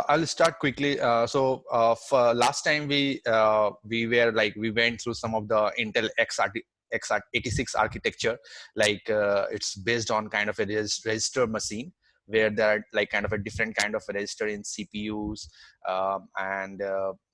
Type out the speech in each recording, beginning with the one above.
I'll start quickly. For last time we went through some of the Intel x86 architecture, it's based on kind of a register machine where there are like kind of a different kind of register in CPUs, and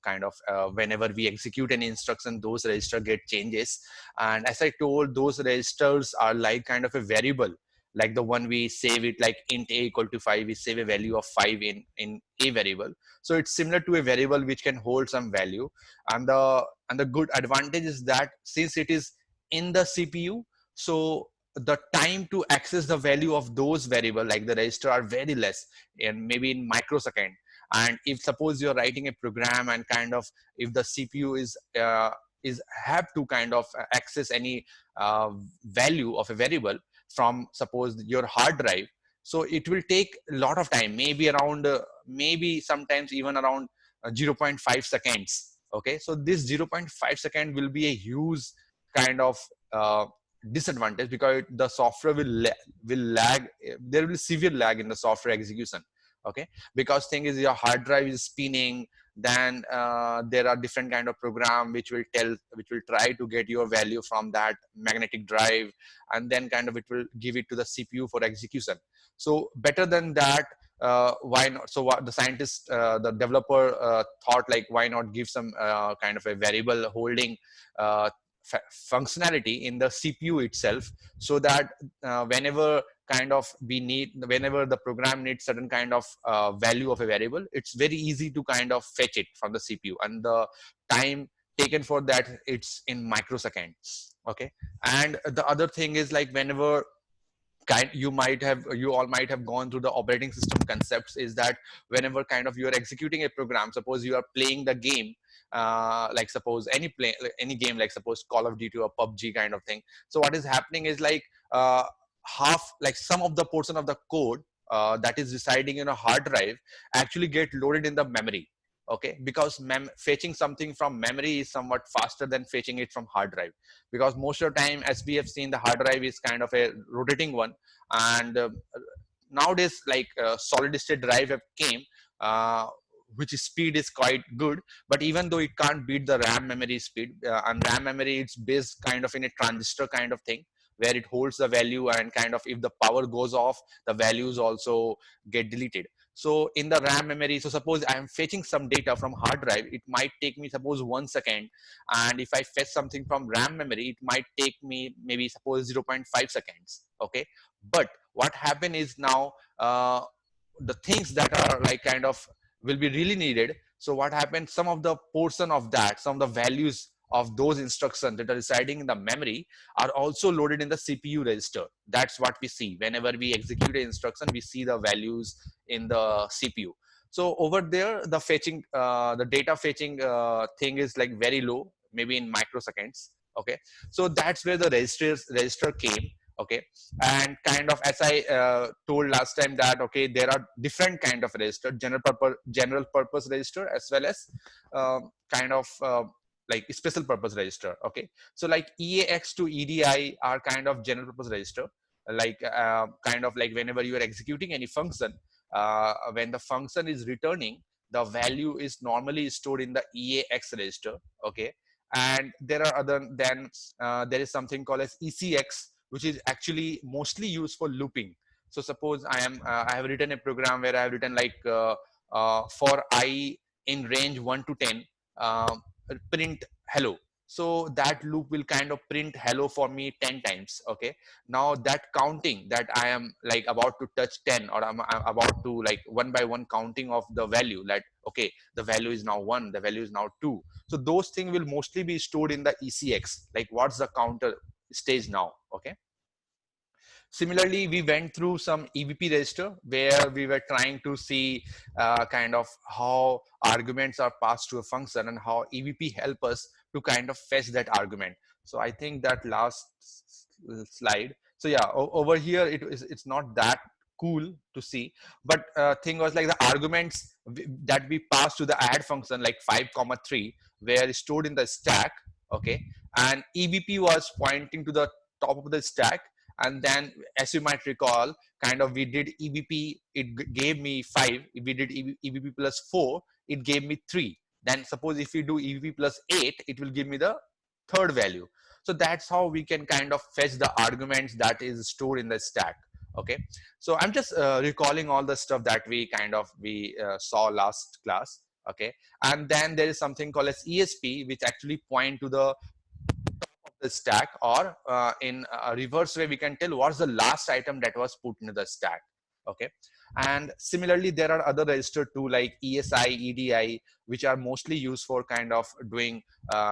kind of whenever we execute any instruction, those register get changes. And as I told, those registers are like kind of a variable, like the one we save it, like int a equal to 5, we save a value of 5 in a variable. So it's similar to a variable which can hold some value. And the good advantage is that since it is in the CPU, so the time to access the value of those variable like the register are very less, and maybe in microsecond. And if suppose you're writing a program and kind of if the CPU is have to kind of access any value of a variable from suppose your hard drive, so it will take a lot of time, maybe around maybe sometimes even around 0.5 seconds. Okay, so this 0.5 second will be a huge kind of disadvantage, because the software will lag. There will be severe lag in the software execution. Okay, because thing is your hard drive is spinning, then there are different kind of program which will try to get your value from that magnetic drive, and then kind of it will give it to the CPU for execution. So better than that, why not? So what the scientist, the developer thought, like why not give some kind of a variable holding functionality in the CPU itself, so that whenever kind of whenever the program needs certain kind of value of a variable, it's very easy to kind of fetch it from the CPU, and the time taken for that, it's in microseconds. Okay, and the other thing is like whenever you all might have gone through the operating system concepts, is that whenever kind of you are executing a program, suppose you are playing the game, like suppose any game, like suppose Call of Duty or PUBG kind of thing. So what is happening is like half, like some of the portion of the code that is residing in a hard drive actually get loaded in the memory. Okay, because fetching something from memory is somewhat faster than fetching it from hard drive, because most of the time, as we have seen, the hard drive is kind of a rotating one. And nowadays, like solid state drive have came, which speed is quite good, but even though it can't beat the RAM memory speed, and RAM memory, it's based kind of in a transistor kind of thing, where it holds the value, and kind of if the power goes off, the values also get deleted. So in the RAM memory, so suppose I am fetching some data from hard drive, it might take me suppose 1 second. And if I fetch something from RAM memory, it might take me maybe suppose 0.5 seconds. Okay, but what happened is now the things that are like kind of will be really needed. So what happened, some of the portion of that, some of the values of those instructions that are residing in the memory are also loaded in the CPU register. That's what we see whenever we execute an instruction, we see the values in the CPU. So over there, the fetching, the data fetching thing is like very low, maybe in microseconds. Okay, so that's where the register came. Okay, and kind of as I told last time that okay, there are different kind of register, general purpose register, as well as kind of like special purpose register. Okay, so like EAX to EDI are kind of general purpose register, like kind of like whenever you are executing any function, when the function is returning, the value is normally stored in the EAX register. Okay, and there are other then there is something called as ECX, which is actually mostly used for looping. So suppose I have written a program where I have written like for I in range 1 to 10, print hello. So that loop will kind of print hello for me 10 times. Okay, now that counting that I am like about to touch 10, or I'm about to like one by one counting of the value, that okay, the value is now 1, the value is now 2. So those things will mostly be stored in the ECX, like what's the counter stage now. Okay, similarly, we went through some EBP register where we were trying to see kind of how arguments are passed to a function, and how EBP help us to kind of fetch that argument. So I think that last slide. So yeah, over here it's not that cool to see, but thing was like the arguments that we pass to the add function, like 5,3, were stored in the stack. Okay, and EBP was pointing to the top of the stack, And then, as you might recall, kind of we did EBP, it gave me 5. If we did EBP plus 4, it gave me 3. Then suppose if we do EBP plus 8, it will give me the third value. So that's how we can kind of fetch the arguments that is stored in the stack. Okay, so I'm just recalling all the stuff that we saw last class. Okay, and then there is something called as ESP, which actually point to the stack, or in a reverse way we can tell what's the last item that was put into the stack. Okay, and similarly there are other register too, like ESI, EDI, which are mostly used for kind of doing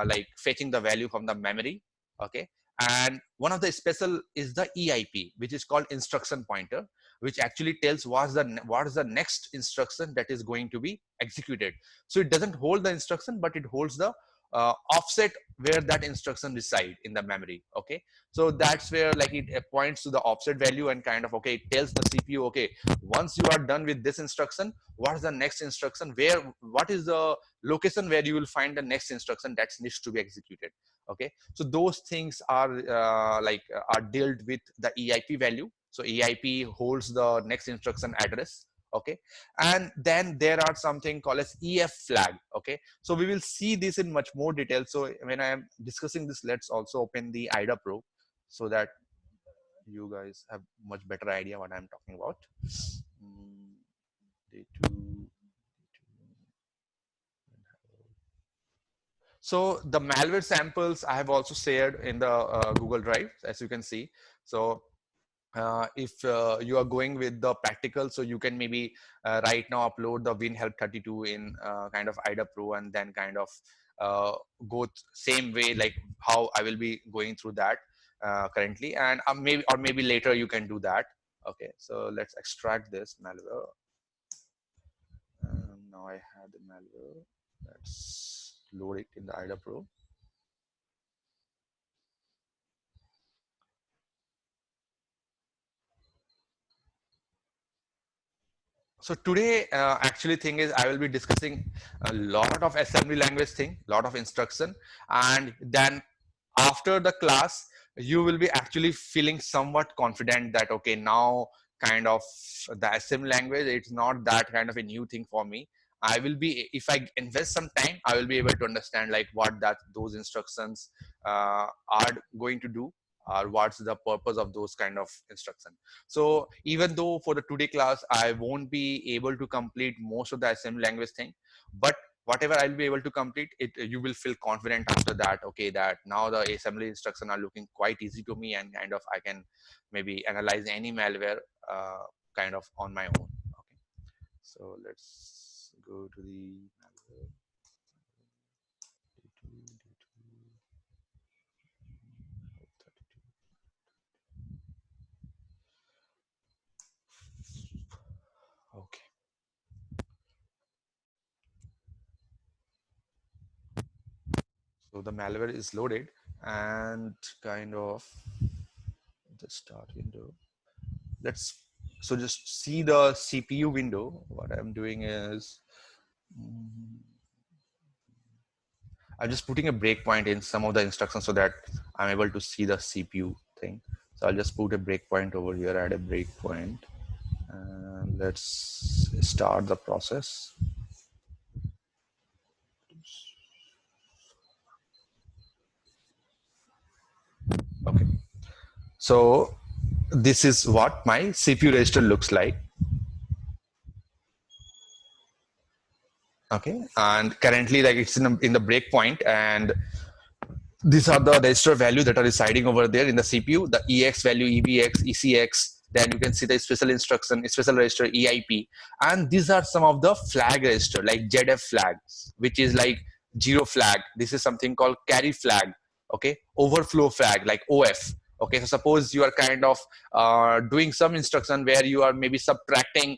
like fetching the value from the memory. Okay, and one of the special is the EIP, which is called instruction pointer, which actually tells what is the next instruction that is going to be executed. So it doesn't hold the instruction, but it holds the offset where that instruction reside in the memory. Okay, so that's where like it points to the offset value and kind of, okay, it tells the CPU, okay, once you are done with this instruction, what is the next instruction, what is the location where you will find the next instruction that needs to be executed. Okay, so those things are are dealt with the EIP value. So EIP holds the next instruction address. Okay, and then there are something called as EF flag. Okay, so we will see this in much more detail. So when I am discussing this, let's also open the IDA Pro so that you guys have much better idea what I'm talking about. D2. So the malware samples I have also shared in the Google Drive, as you can see. So if you are going with the practical, so you can maybe right now upload the WinHelp32 in kind of IDA Pro, and then kind of go same way like how I will be going through that currently, and maybe later you can do that. Okay, so let's extract this malware. Now I have the malware. Let's load it in the IDA Pro. So today, actually thing is I will be discussing a lot of assembly language thing, lot of instruction, and then after the class, you will be actually feeling somewhat confident that, okay, now kind of the assembly language, it's not that kind of a new thing for me. I will be, if I invest some time, I will be able to understand like what those instructions are going to do, or what's the purpose of those kind of instruction. So even though for the today class, I won't be able to complete most of the assembly language thing, but whatever I'll be able to complete it, you will feel confident after that, okay, that now the assembly instruction are looking quite easy to me, and kind of I can maybe analyze any malware kind of on my own. Okay, so let's go to the malware. Okay. So the malware is loaded, and kind of the start window. Let's so just see the CPU window. What I'm doing is I'm just putting a breakpoint in some of the instructions so that I'm able to see the CPU thing. So I'll just put a breakpoint over here, add a breakpoint, and let's start the process. Okay. So this is what my CPU register looks like. Okay, and currently like it's in the breakpoint, and these are the register value that are residing over there in the CPU, the EX value, EBX, ECX. Then you can see the special instruction, special register, EIP. And these are some of the flag register like ZF flag, which is like zero flag. This is something called carry flag. Okay, overflow flag like OF. Okay, so suppose you are kind of doing some instruction where you are maybe subtracting,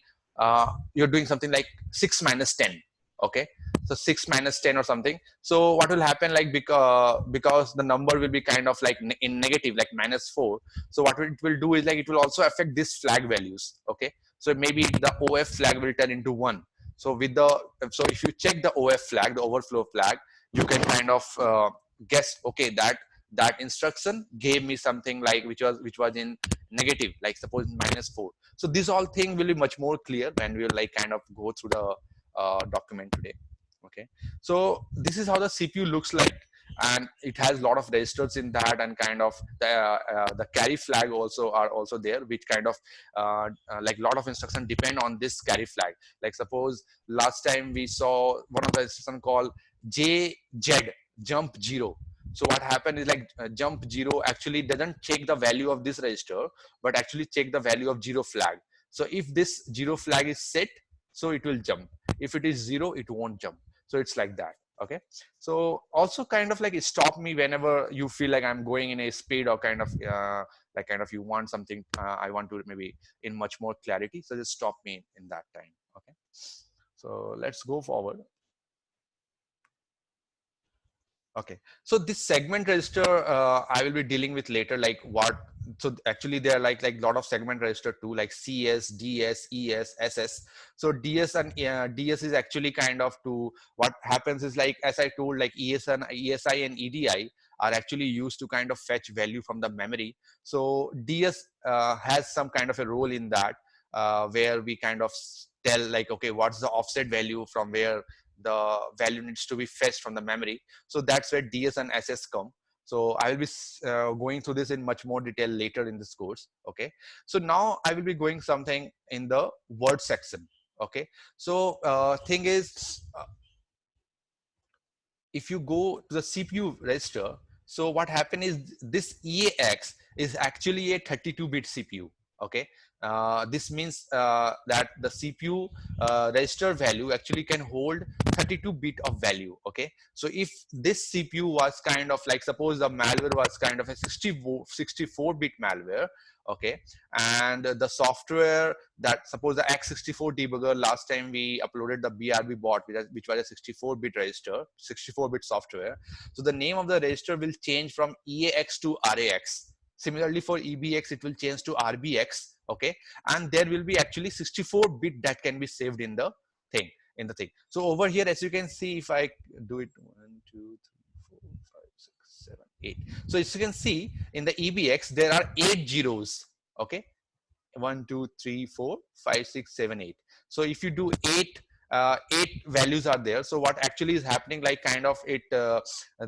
you're doing something like 6 minus 10. Okay, so 6 minus 10 or something. So what will happen, like because the number will be kind of like in negative, like -4. So what it will do is like it will also affect this flag values. Okay, so maybe the OF flag will turn into 1. So so if you check the OF flag, the overflow flag, you can kind of guess, okay, that instruction gave me something like which was in negative, like suppose -4. So this all thing will be much more clear when we will like kind of go through the document today. Okay, so this is how the CPU looks like, and it has a lot of registers in that, and kind of the carry flag also are also there, which kind of like a lot of instruction depend on this carry flag. Like suppose last time we saw one of the instruction called JZ, jump 0. So what happened is like jump 0 actually doesn't check the value of this register, but actually check the value of 0 flag. So if this 0 flag is set, so it will jump. If it is 0, it won't jump. So it's like that. Okay, so also kind of like stop me whenever you feel like I'm going in a speed, or kind of like kind of you want something, I want to maybe in much more clarity, so just stop me in that time. Okay, so let's go forward. Okay, so this segment register I will be dealing with later, like what. So actually there are like a lot of segment register too, like CS, DS, ES, SS. So DS and DS is actually kind of to what happens is like, as I told, like ESI and EDI are actually used to kind of fetch value from the memory. So DS has some kind of a role in that, where we kind of tell like, okay, what's the offset value from where the value needs to be fetched from the memory. So that's where DS and SS come. So I will be going through this in much more detail later in this course. Okay, so now I will be going something in the word section. Okay, so thing is, if you go to the CPU register, so what happened is this EAX is actually a 32-bit CPU. Okay, this means that the CPU register value actually can hold 32-bit of value. Okay, so if this CPU was kind of like, suppose the malware was kind of a 64-bit malware. Okay, and the software that, suppose the X64 debugger, last time we uploaded the BRB bot, which was a 64-bit register, 64-bit software. So the name of the register will change from EAX to RAX. Similarly for EBX, it will change to RBX. Okay, and there will be actually 64-bit that can be saved in the thing. So over here, as you can see, if I do it 1, 2, 3, 4, 5, 6, 7, 8. So as you can see in the EBX, there are 8 zeros. Okay, 1, 2, 3, 4, 5, 6, 7, 8. So if you do 8 values are there. So what actually is happening, like kind of it,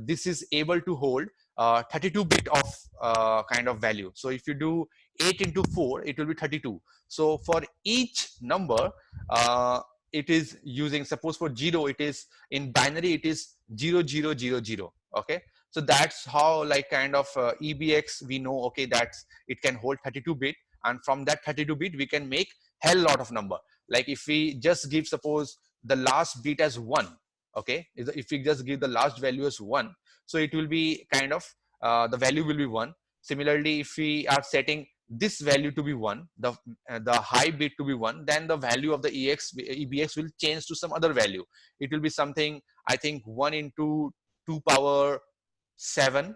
this is able to hold 32-bit of kind of value. So if you do 8 into 4, it will be 32. So for each number, it is using, suppose for 0, it is in binary, it is 0, 0, 0, 0. Okay, so that's how like kind of EBX we know, okay, that's it can hold 32-bit, and from that 32-bit we can make hell lot of number. Like if we just give, suppose the last bit as 1. Okay, if we just give the last value as 1, so it will be kind of the value will be 1. Similarly, if we are setting this value to be 1, the high bit to be 1, then the value of the EBX will change to some other value. It will be something, I think 1 into 2 power 7,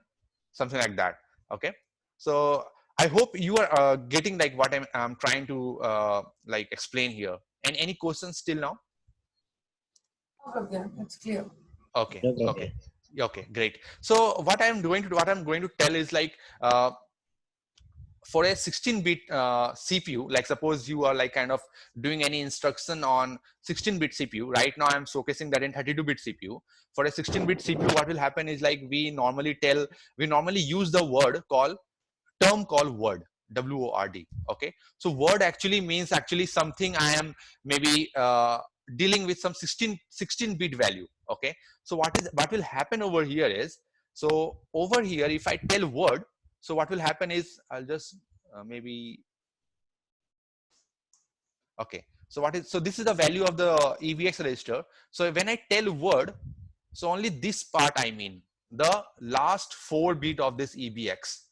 something like that. Okay, so I hope you are getting like what I'm trying to like explain here. And any questions till now? Okay, it's clear. Okay, Okay. okay, okay, great. So what I'm going to tell is like, for a 16-bit CPU, like suppose you are like kind of doing any instruction on 16-bit CPU. Right now I'm showcasing that in 32-bit CPU. For a 16-bit CPU, what will happen is like we normally use the term called word, WORD. Okay, so word actually means actually something I am maybe dealing with some 16-bit value. Okay, so what will happen over here is, so over here if I tell word, so what will happen is I'll just maybe, okay, so this is the value of the EBX register. So when I tell word, so only this part I mean, the last 4 bit of this EBX.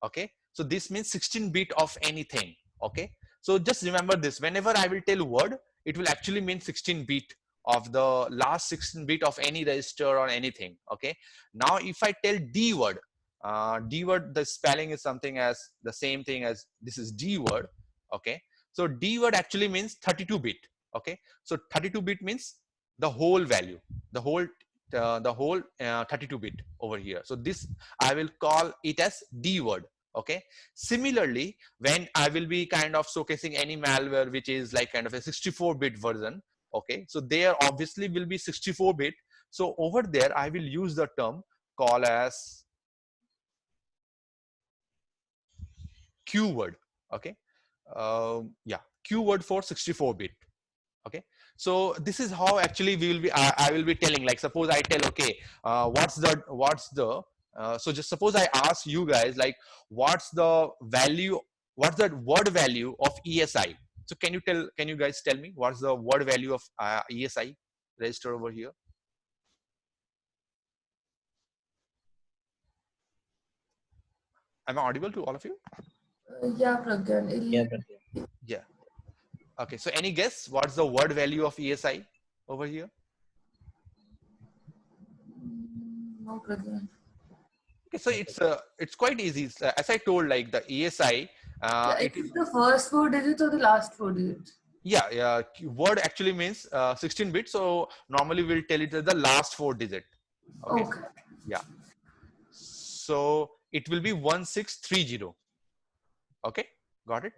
Okay, so this means 16 bit of anything. Okay, so just remember this, whenever I will tell word, it will actually mean 16 bit of the last 16 bit of any register or anything. Okay, now if I tell D word, the spelling is something as the same thing as this is D word. Okay, so D word actually means 32 bit. Okay, so 32 bit means the whole value, the whole 32 bit over here. So this I will call it as D word. Okay. Similarly, when I will be kind of showcasing any malware which is like kind of a 64-bit version, okay, so there obviously will be 64-bit. So over there I will use the term call as Q word. Okay. Yeah, Q word for 64-bit. Okay. So this is how actually we will be I will be telling, like suppose I tell, okay, so just suppose I ask you guys, like, what's the value, what's the word value of ESI? So can you guys tell me what's the word value of ESI register over here? Am I audible to all of you? Yeah, Pragyan. Yeah, Pragyan. Yeah. Okay, so any guess what's the word value of ESI over here? No, Pragyan. Okay, so it's quite easy. As I told, like the ESI, Yeah, it is is, it the first 4 digits or the last 4 digits? yeah, word actually means 16 bit. So normally we'll tell it as the last 4 digit. Okay, Okay. yeah. So it will be 1630. Okay, got it?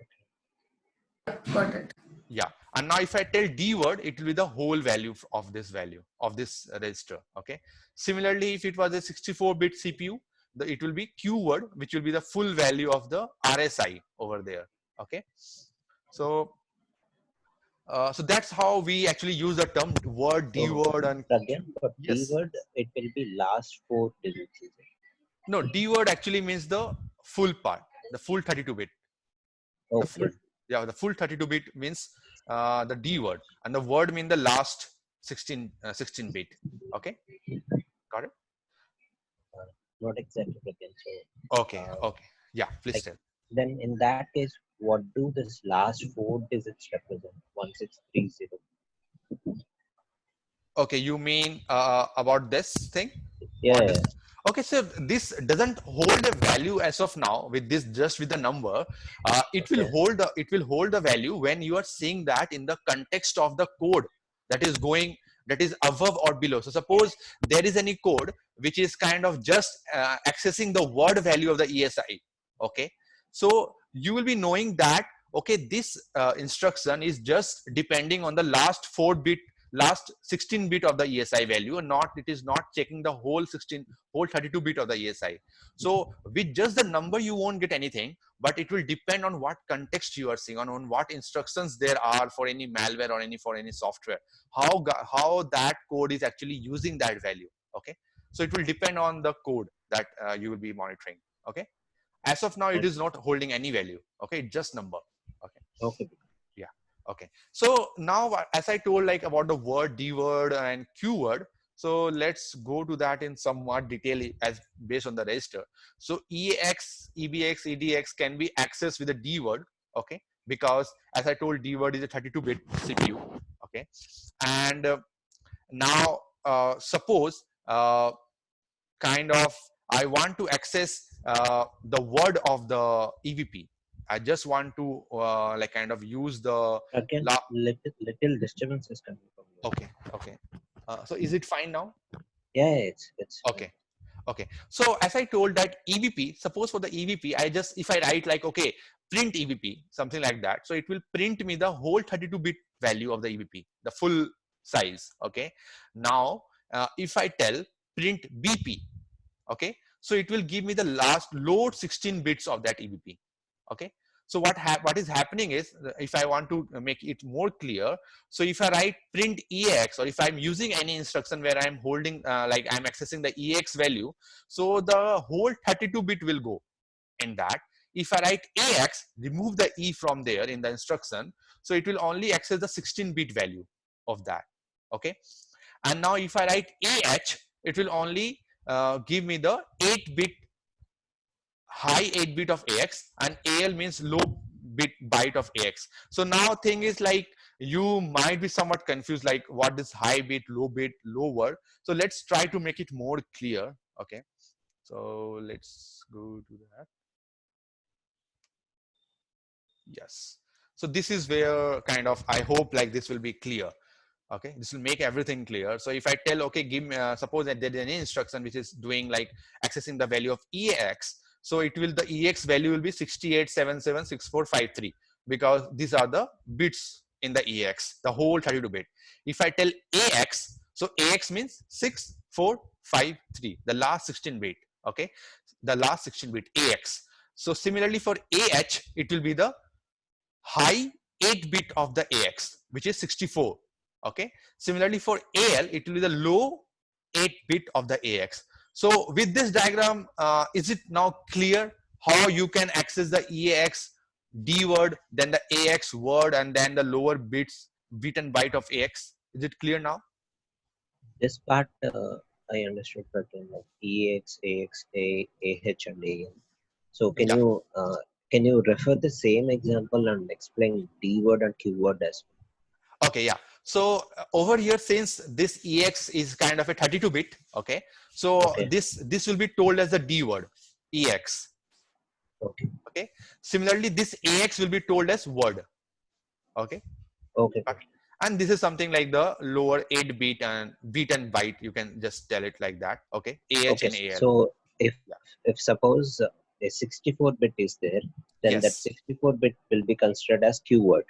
Got it. Yeah. And now if I tell D word, it will be the whole value of this value of this register. Okay. Similarly, if it was a 64-bit CPU, it will be Q word, which will be the full value of the RSI over there. Okay. So so that's how we actually use the term word, D So, word, and Pragyan, for D yes. word, it will be last 4 digits, is it? No, D word actually means the full part, the full 32-bit. The full, Okay. yeah, the full 32-bit means the D word, and the word mean the last 16-bit. Okay, got it. Not exactly, Pragyan. Okay, Uh, okay, yeah, please like tell. then in that case, what do this last 4 digits represent? 1630. Okay, you mean about this thing? Yeah, What yeah, does? Okay, so this doesn't hold a value as of now with this, just with the number. okay, It will hold the value when you are seeing that in the context of the code that is going, that is above or below. So suppose there is any code which is kind of just accessing the word value of the ESI. Okay, so you will be knowing that, okay, this instruction is just depending on the last 4-bit, last 16-bit of the ESI value, and not, it is not checking the whole 32-bit of the ESI. So with just the number you won't get anything, but it will depend on what context you are seeing, on what instructions there are for any malware or any for any software, how that code is actually using that value. Okay, so it will depend on the code that you will be monitoring. Okay, as of now it is okay, not holding any value. Okay, just number. Okay, okay. yeah. Okay, so now as I told, like about the word, D word, and Q word, so let's go to that in somewhat detail as based on the register. So EAX, EBX, EDX can be accessed with a D word. Okay, because as I told, D word is a 32-bit CPU. Okay, and now suppose kind of I want to access the word of the EVP. I just want to like kind of use the Again, la- little disturbance is coming from you. okay, okay. So is it fine now? Yeah, it's fine. Okay, okay. So as I told that EVP, suppose for the EVP, I just, if I write like, okay, print EVP, something like that, so it will print me the whole 32-bit value of the EVP, the full size. Okay. Now if I tell print BP, okay, so it will give me the last load 16 bits of that EVP. Okay, so what is happening is, if I want to make it more clear, so if I write print EX, or if I'm using any instruction where I'm holding like I'm accessing the EX value, so the whole 32-bit will go in that. If I write AX, remove the E from there in the instruction, so it will only access the 16-bit value of that. Okay, and now if I write AH, it will only give me the 8-bit, high 8-bit of AX, and AL means low bit byte of AX. So now thing is like, you might be somewhat confused, like what is high bit, lower. So let's try to make it more clear. Okay, so let's go to that. Yes, so this is where kind of I hope like this will be clear. Okay, this will make everything clear. So if I tell, okay, give me suppose that there is any instruction which is doing like accessing the value of EAX, So it will, the EX value will be 68776453 because these are the bits in the EX, the whole 32 bit. If I tell AX, so AX means 6453, the last 16 bit. Okay, the last 16 bit AX. So similarly for AH, it will be the high 8 bit of the AX, which is 64. Okay, similarly for AL, it will be the low 8 bit of the AX. So with this diagram, is it now clear how you can access the EAX D word, then the AX word, and then the lower bits, bit and byte of AX? Is it clear now? This part I understood better, like EX, AX, AH, and AN. So Yeah. can you refer the same example and explain D word and Q word as Okay, yeah. So over here, since this EX is kind of a 32 bit, okay, so well? Okay, this will be told as the D word, EX. okay, Okay, similarly this AX will be told as word. Okay, okay, okay. And this is something like the lower 8 bit and byte, you can just tell it like that. Okay, AH okay. and AL. So Yeah. if suppose a 64 bit is there, then that Yes, 64 bit will be considered as Q word.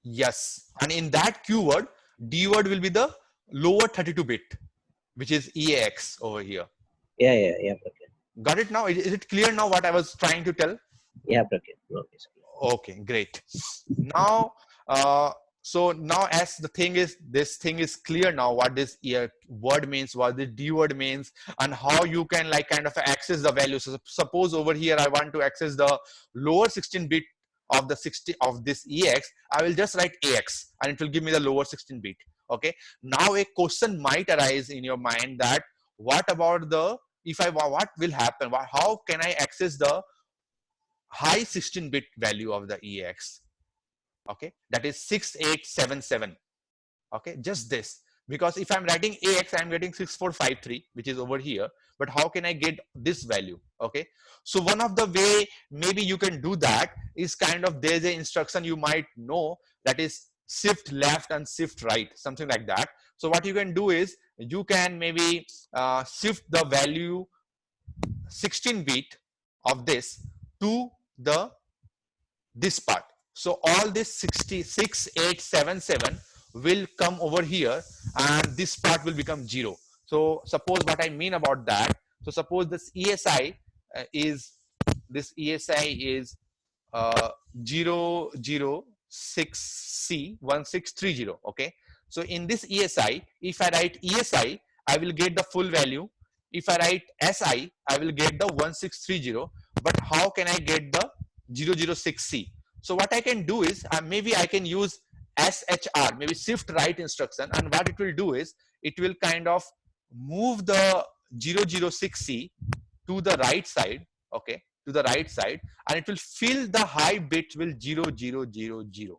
yes. And in that Q word, D word will be the lower 32 bit, which is EAX over here. Yeah, yeah, yeah, Prakhar. Got it now? Is it clear now what I was trying to tell? Yeah, Prakhar. No, it's clear. Okay, great. Now, so now as the thing is, this thing is clear now what this word means, what the D word means, and how you can like kind of access the value. So suppose over here I want to access the lower 16 bit of the 60 of this EX, I will just write AX and it will give me the lower 16 bit. Okay. Now a question might arise in your mind that what about the, if I, what will happen? How can I access the high 16 bit value of the EX? Okay, that is 6877. Okay, just this, because if I'm writing AX, I'm getting 6453, which is over here, but how can I get this value? Okay, so one of the way maybe you can do that is kind of, there's an instruction you might know, that is shift left and shift right, something like that. So what you can do is you can maybe shift the value 16 bit of this to the this part. So all this 66877 will come over here and this part will become 0. So suppose what I mean about that. So suppose this ESI is, this ESI is 006C1630. Okay. So in this ESI, if I write ESI, I will get the full value. If I write SI, I will get the 1630. But how can I get the 006C? So what I can do is maybe I can use SHR, maybe shift right instruction. And what it will do is it will kind of move the 006C to the right side. Okay, to the right side, and it will fill the high bits with 0000.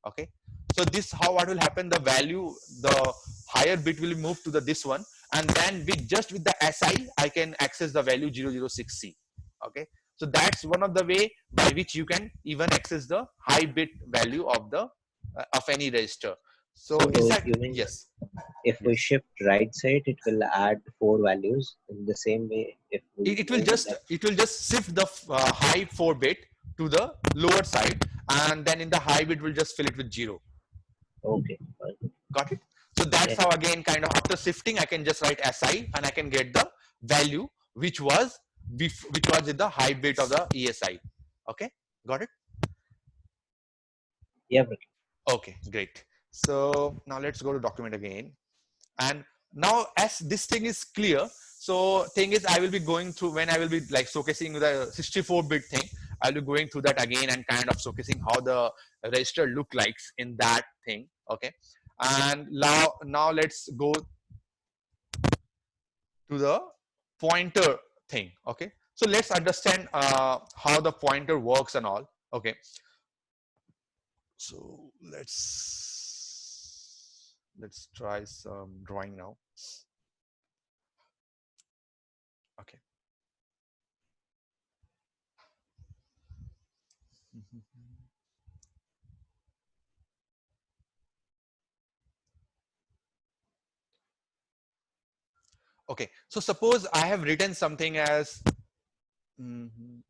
Okay, so this how what will happen, the value, the higher bit will move to the this one, and then with the SI I can access the value 006C. Okay, so that's one of the way by which you can even access the high bit value of the of any register. So is So that, you mean yes, if we yes. shift right side, it will add four values in the same way if we It will move just left. shift the high 4 bit to the lower side, and then in the high bit will just fill it with 0. Okay, fine. Got it? So that's Yeah, how, again, kind of after shifting I can just write SI and I can get the value which was in the high bit of the ESI. Okay, got it? yeah, Prakhar. Okay, great. So now let's go to document again. And now as this thing is clear, so thing is I will be going through, when I will be like showcasing the 64-bit thing, I'll be going through that again and kind of showcasing how the register look likes in that thing. Okay, and now let's go to the pointer thing. Okay, so let's understand how the pointer works and all. Okay, so let's try some drawing now. Okay. Okay, so suppose I have written something as Mhm.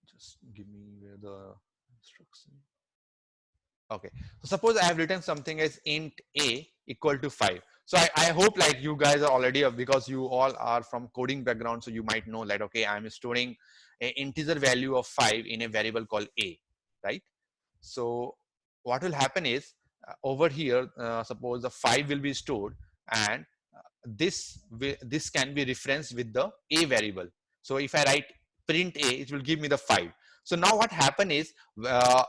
Just give me where the instruction. Okay. So suppose I have written something as int a equal to 5. So I hope like you guys are already because you all are from coding background, so you might know that okay, I'm storing an integer value of 5 in a variable called a, right? So what will happen is over here, suppose the 5 will be stored, and this can be referenced with the a variable. So if I write print a, it will give me the 5. So now what happen is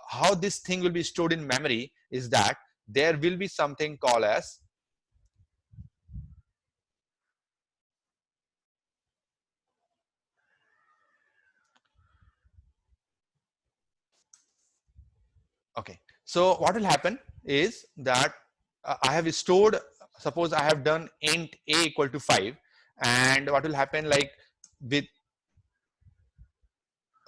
how this thing will be stored in memory is that there will be something called as okay. So what will happen is that I have stored, suppose I have done int a equal to 5, and what will happen like with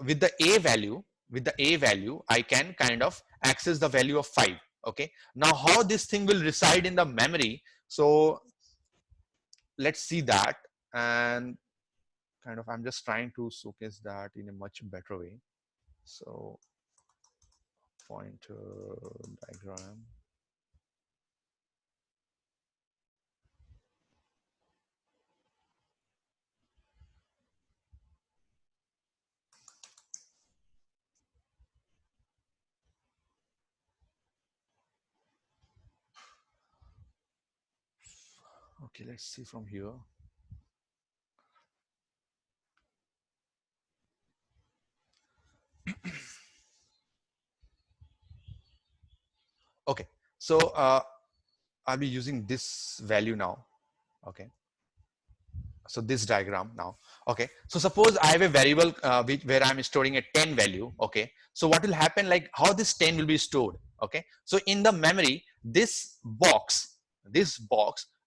with the a value with the a value I can kind of access the value of 5. Okay, now how this thing will reside in the memory, so let's see that. And kind of I'm just trying to showcase that in a much better way. So pointer diagram. Okay, let's see from here. Okay, so I'll be using this value now. Okay, so this diagram now. Okay, so suppose I have a variable where I'm storing a 10 value. Okay, so what will happen, like how this 10 will be stored. Okay, so in the memory, this box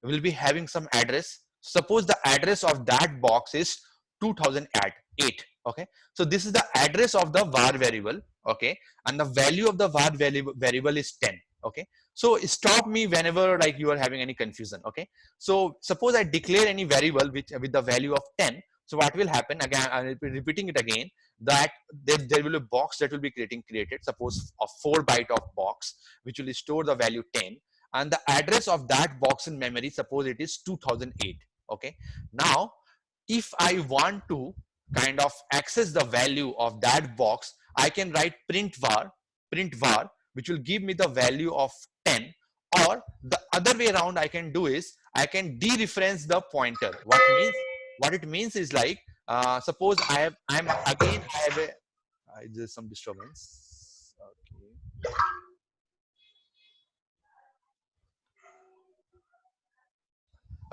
will be having some address. Suppose the address of that box is 2008. Okay, so this is the address of the var variable. Okay, and the value of the var variable is 10. Okay, so stop me whenever like you are having any confusion. Okay, so suppose I declare any variable which with the value of 10. So what will happen again? I'll be repeating it again. That there will be a box that will be created. Suppose a 4 byte of box which will store the value 10, and the address of that box in memory. Suppose it is 2008. Okay. Now, if I want to kind of access the value of that box, I can write print var, which will give me the value of 10. Or the other way around I can do is I can dereference the pointer. What it means is like suppose I have a there's some disturbance. Okay.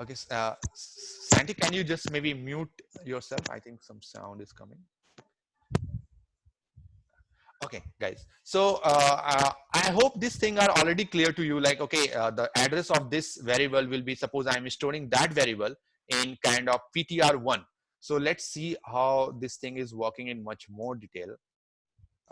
Okay, Santi, can you just maybe mute yourself? I think some sound is coming. Okay, guys. So I hope this thing are already clear to you. Like, okay, the address of this variable will be, suppose I'm storing that variable in kind of ptr1. So let's see how this thing is working in much more detail.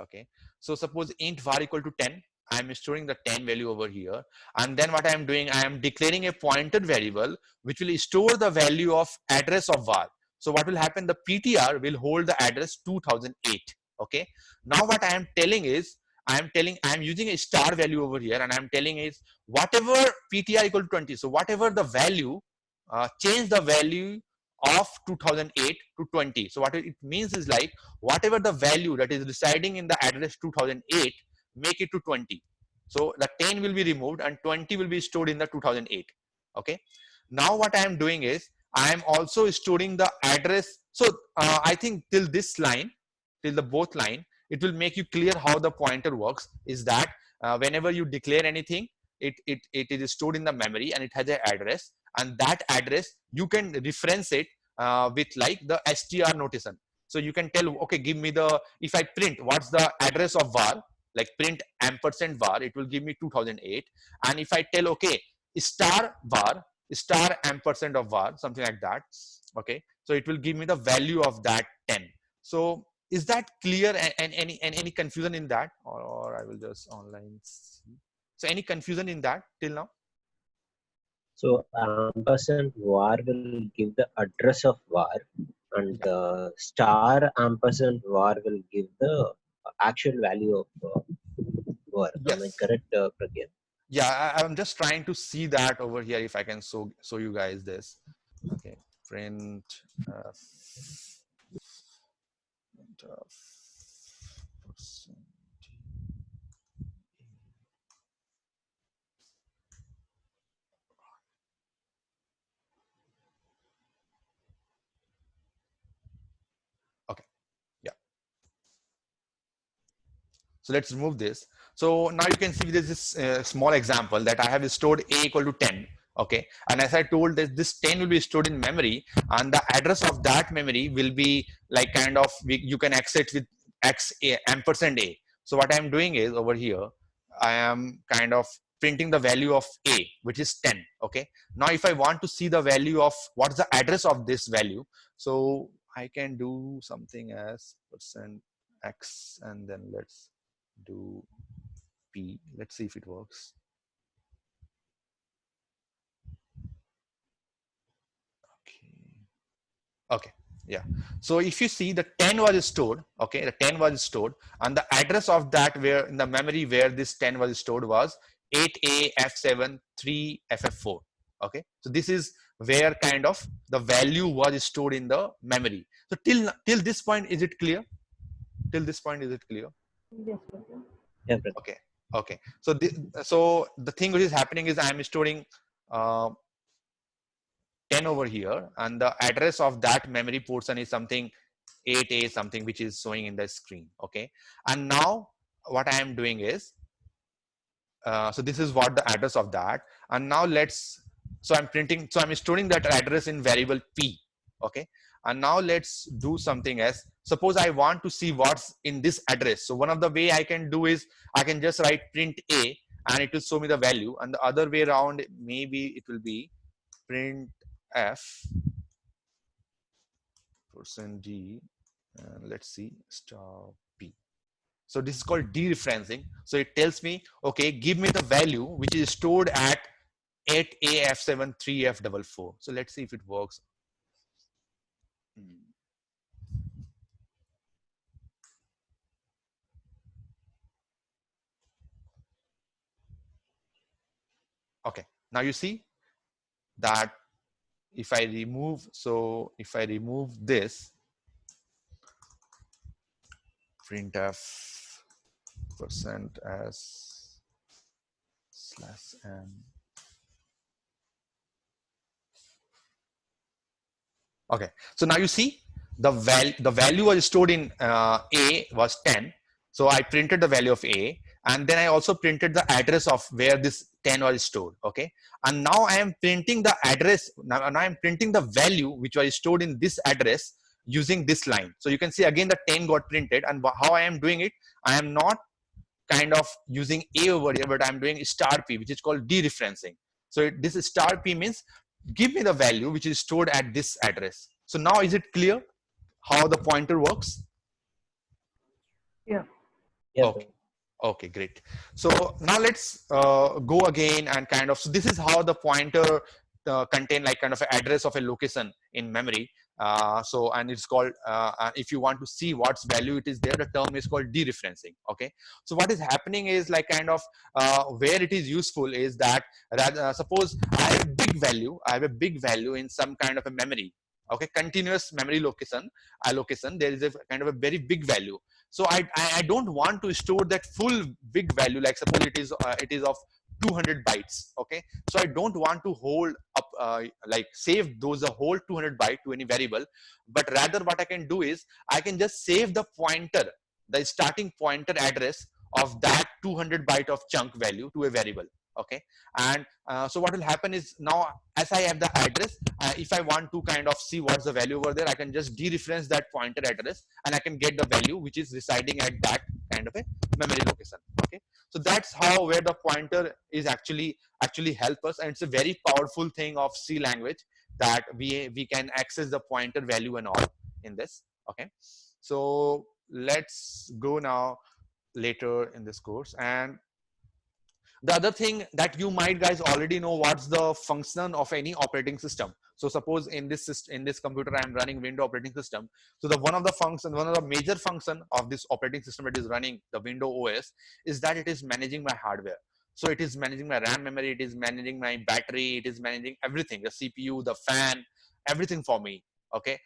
Okay, so suppose int var equal to 10. I'm storing the 10 value over here, and then what I'm doing, I am declaring a pointer variable which will store the value of address of var. So what will happen, the ptr will hold the address 2008. Okay, now what I am telling is I'm using a star value over here, and I'm telling is whatever ptr equal to 20, so whatever the value, change the value of 2008 to 20. So what it means is like whatever the value that is residing in the address 2008, make it to 20. So the 10 will be removed and 20 will be stored in the 2008. Okay, now what I am doing is I am also storing the address. So I think till this line, till the both line, it will make you clear how the pointer works. Is that whenever you declare anything, it is stored in the memory and it has an address, and that address you can reference it with like the str notation. So you can tell, okay, give me the, if I print what's the address of var, like print ampersand var, it will give me 2008. And if I tell, okay, star var, star ampersand of var, something like that. Okay, so it will give me the value of that 10. So is that clear? And any confusion in that, or I will just online see. So any confusion in that till now? So ampersand var will give the address of var, and star ampersand var will give the actual value of var. Am I Yes. correct, Pragyan? Yeah, I'm just trying to see that over here if I can show you guys this. Okay, print of percent. Okay, yeah. So let's remove this. So now you can see there's this small example that I have stored a equal to 10. Okay, and as I told that this 10 will be stored in memory, and the address of that memory will be like kind of you can access with x a ampersand a. So what I'm doing is over here, I am kind of printing the value of a, which is 10. Okay, now if I want to see the value of what's the address of this value, so I can do something as percent x, and then let's do p. Let's see if it works. Okay, yeah. So if you see the 10 was stored, okay, the 10 was stored, and the address of that where in the memory where this 10 was stored was 8A F7 3FF4. Okay, so this is where kind of the value was stored in the memory. So till this point, is it clear? Till this point, is it clear? Yes, Pragyan. Yeah, Pragyan. Okay, okay. So the thing which is happening is I am storing uh, 10 over here, and the address of that memory portion is something 8A something, which is showing in the screen. Okay, and now what I am doing is so this is what the address of that, and now I'm storing that address in variable p. Okay, and now let's do something else. Suppose I want to see what's in this address. So one of the way I can do is I can just write print a, and it will show me the value, and the other way around maybe it will be print f percent d, and let's see star p. So this is called dereferencing. So it tells me, okay, give me the value which is stored at 8AF73F44. So let's see if it works. Okay, now you see that if I remove, so if I remove this printf percent as slash n. Okay, so now you see the value was stored in a was 10. So I printed the value of a, and then I also printed the address of where this 10 was stored. Okay, and now I am printing the address. Now I am printing the value which was stored in this address using this line. So you can see again the 10 got printed, and how I am doing it, I am not kind of using a over here, but I'm doing star p, which is called dereferencing. So this star p means give me the value which is stored at this address. So now is it clear how the pointer works? Yeah. Yeah, Okay. Okay, great. So now let's go again and kind of, so this is how the pointer contain like kind of an address of a location in memory. So, and it's called, if you want to see what's value it is there, the term is called dereferencing. Okay. So what is happening is like kind of where it is useful is that rather, suppose I have a big value, in some kind of a memory. Okay, continuous memory allocation, there is a kind of a very big value. So I don't want to store that full big value, like suppose it is of 200 bytes. Okay, so I don't want to hold up like save those a whole 200 byte to any variable, but rather what I can do is I can just save the pointer, the starting pointer address of that 200 byte of chunk value to a variable. Okay, and so what will happen is now as I have the address, if I want to kind of see what's the value over there, I can just dereference that pointer address, and I can get the value which is residing at that kind of a memory location. Okay, so that's how where the pointer is actually help us, and it's a very powerful thing of C language that we can access the pointer value and all in this. Okay, so let's go now later in this course, and The other thing that you might guys already know, what's the function of any operating system. So suppose in this computer I'm running Windows operating system. So one of the major function of this operating system that is running the Windows OS is that it is managing my hardware. So it is managing my RAM memory, it is managing my battery, it is managing everything, the CPU, the fan, everything for me. Okay.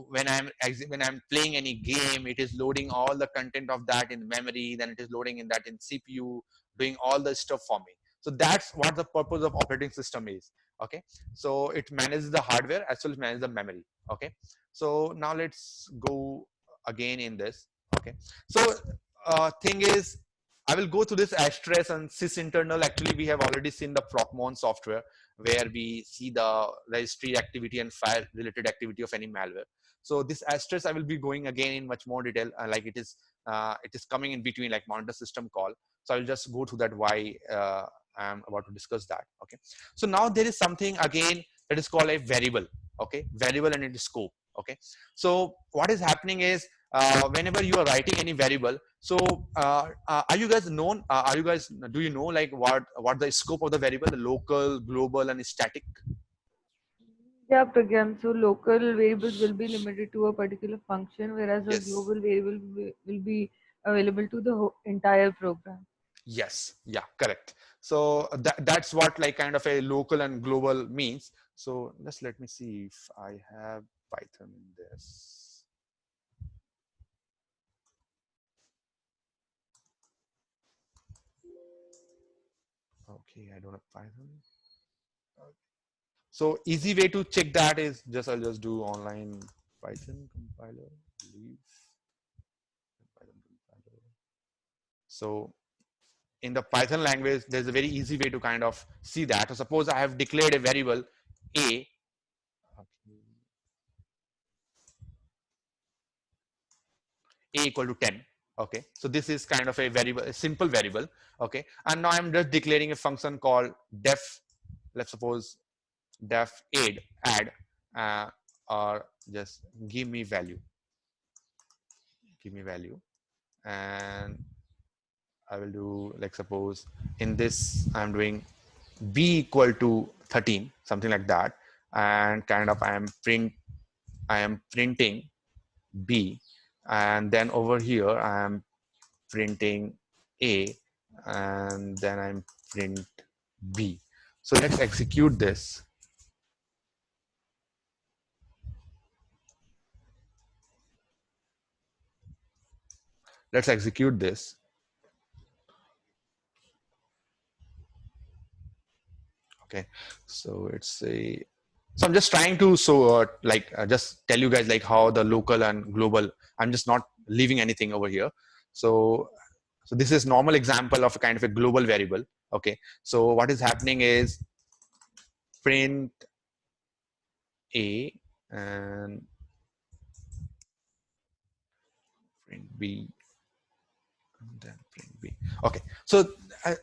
When I'm playing any game, it is loading all the content of that in memory, then it is loading in that in CPU, doing all the stuff for me. So that's what the purpose of operating system is. Okay. So it manages the hardware as well as manages the memory. Okay. So now let's go again in this. Okay. So thing is, I will go through this Asterisk and sysinternal. Actually, we have already seen the Procmon software where we see the registry activity and file related activity of any malware. So this Asterisk I will be going again in much more detail, like it is coming in between like monitor system call. So I will just go to that why I'm about to discuss that. Okay. So now there is something again that is called a variable. Okay. Variable and its scope. Okay. So what is happening is whenever you are writing any variable, so are you guys known? Do you know like what the scope of the variable, the local, global, and static? Yeah, program. So local variables will be limited to a particular function, whereas a Yes. global variable will be available to the entire program. Yes. Yeah. Correct. So that's what like kind of a local and global means. So just let me see if I have Python in this. Okay, I don't have Python. So easy way to check that is I'll just do online Python compiler, leave Python compiler. So in the Python language, there's a very easy way to kind of see that. So suppose I have declared a variable a. Okay. A equal to 10. Okay, so this is kind of a variable, a simple variable. Okay, and now I'm just declaring a function called def. Let's suppose def add or just give me value, and I will do like suppose in this I'm doing b equal to 13, something like that, and kind of I am printing b, and then over here I am printing a, and then I'm print b. So let's execute this. Let's execute this. Okay, so it's a, so I'm just trying to just tell you guys like how the local and global, I'm just not leaving anything over here. So this is normal example of a kind of a global variable. Okay, so what is happening is print a and print b and then print b. Okay, so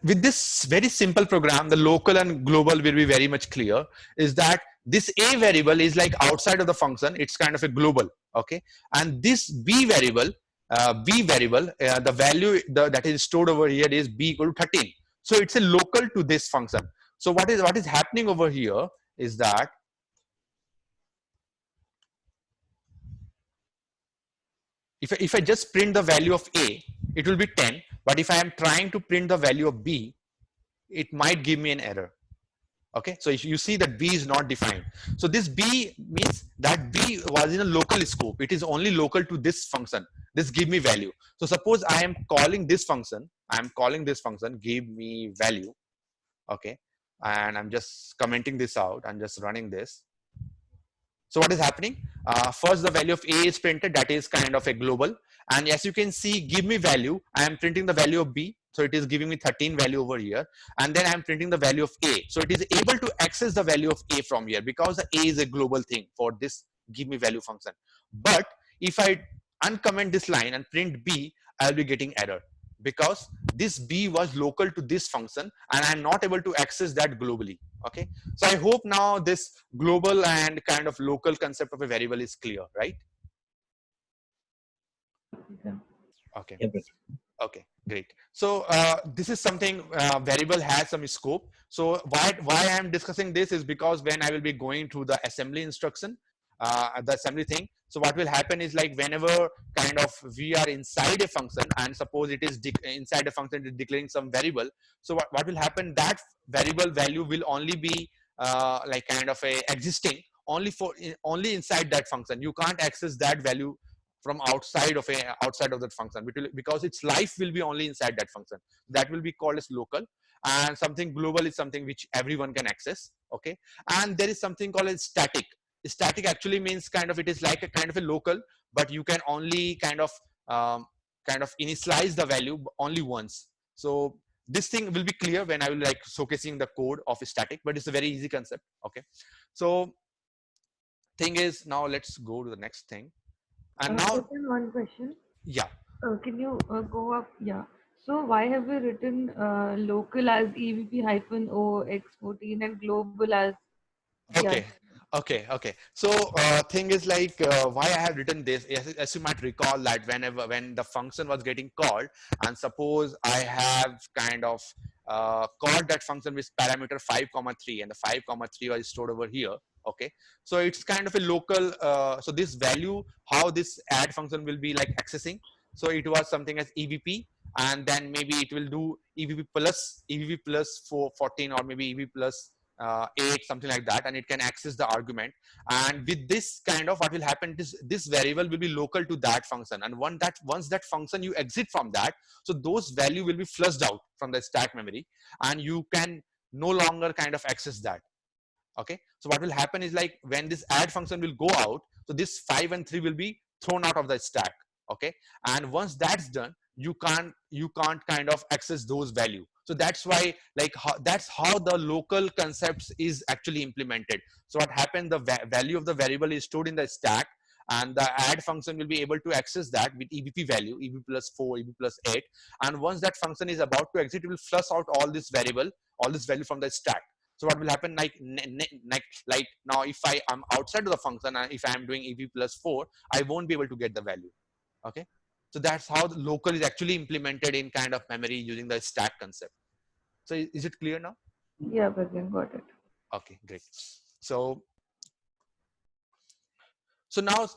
with this very simple program, the local and global will be very much clear. Is that this a variable is like outside of the function, it's kind of a global. Okay, and this b variable, the value that is stored over here is b equal to 13. So it's a local to this function. So what is happening over here is that if I just print the value of a, it will be 10. But if I am trying to print the value of b, it might give me an error. Okay, so if you see that b is not defined, so this b means that b was in a local scope. It is only local to this function, this give me value. So suppose I am calling this function, give me value. Okay, and I'm just commenting this out and just running this. So what is happening? First, the value of a is printed, that is kind of a global. And as you can see, give me value, I am printing the value of b. So it is giving me 13 value over here. And then I'm printing the value of a. So it is able to access the value of a from here because the a is a global thing for this give me value function. But if I uncomment this line and print b, I'll be getting error because this b was local to this function and I'm not able to access that globally. Okay, so I hope now this global and kind of local concept of a variable is clear, right? Yeah. Okay. Yeah, but Okay, great. So this is something variable has some scope. So why I am discussing this is because when I will be going through the assembly instruction, the assembly thing. So what will happen is like whenever kind of we are inside a function and suppose it is inside a function it is declaring some variable. So what will happen, that variable value will only be like kind of a existing only for only inside that function. You can't access that value from outside of that function because its life will be only inside that function. That will be called as local, and something global is something which everyone can access. Okay, and there is something called as static. Static actually means kind of it is like a kind of a local, but you can only um, kind of initialize the value only once. So this thing will be clear when I will like showcasing the code of static, but it's a very easy concept. Okay, so thing is now let's go to the next thing. And now, Open one question. yeah, Can you go up? Yeah. So why have we written local as EVP hyphen O X14 and global as GR? okay, okay. So thing is like why I have written this, as you might recall that when the function was getting called, and suppose I have kind of called that function with parameter 5 comma 3, and the 5 comma 3 was stored over here. Okay, so it's kind of a local. So this value, how this add function will be like accessing. So it was something as EVP, and then maybe it will do EVP plus 14, or maybe EVP plus 8, something like that, and it can access the argument. And with this kind of what will happen is this variable will be local to that function, and once that function you exit from that, so those value will be flushed out from the stack memory, and you can no longer kind of access that. Okay, so what will happen is like when this add function will go out, so this 5 and 3 will be thrown out of the stack. Okay, and once that's done, you can't kind of access those value. So that's why like that's how the local concepts is actually implemented. So what happened, the value of the variable is stored in the stack, and the add function will be able to access that with EVP value, EVP plus 4, EVP plus 8, and once that function is about to exit, it will flush out all this value from the stack. So what will happen, like now if I am outside of the function, and if I am doing EV plus 4, I won't be able to get the value. Okay, so that's how the local is actually implemented in kind of memory using the stack concept. So is it clear now? Yeah, Bhajan, got it. Okay, great. So now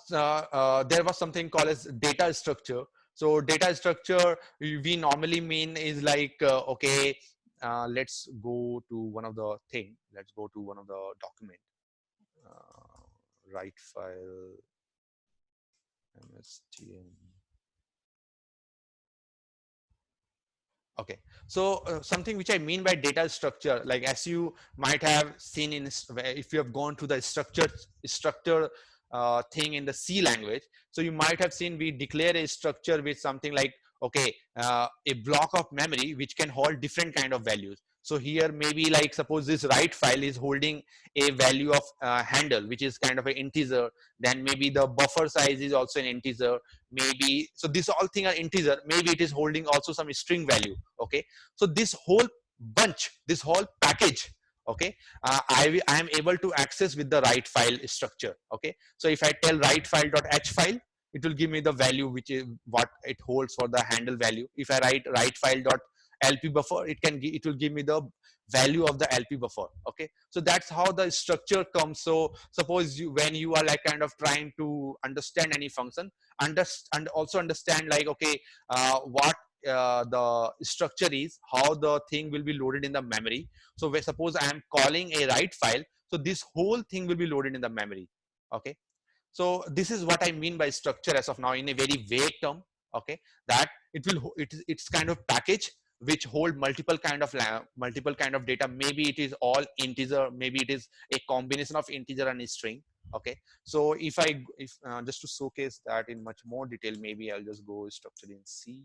there was something called as data structure. So data structure we normally mean is like okay, let's go to one of the thing. Let's go to one of the document. Write file mstm. Okay, so something which I mean by data structure, like as you might have seen in if you have gone to the structure thing in the C language, so you might have seen we declare a structure with something like okay, a block of memory which can hold different kind of values. So here maybe like suppose this write file is holding a value of handle, which is kind of an integer. Then maybe the buffer size is also an integer. Maybe so this all thing are integer. Maybe it is holding also some string value. Okay, so this whole bunch, this whole package, okay, I am able to access with the write file structure. Okay, so if I tell write file.h file, it will give me the value which is what it holds for the handle value. If I write file.lp buffer, it will give me the value of the LP buffer. Okay, so that's how the structure comes. So suppose when you are like kind of trying to understand any function, and also understand like okay, what the structure is, how the thing will be loaded in the memory. So suppose I am calling a write file, so this whole thing will be loaded in the memory. Okay, so this is what I mean by structure as of now in a very vague term. Okay, that it's kind of package which hold multiple kind of data. Maybe it is all integer, maybe it is a combination of integer and string. Okay, so if just to showcase that in much more detail, maybe I'll just go structure in C.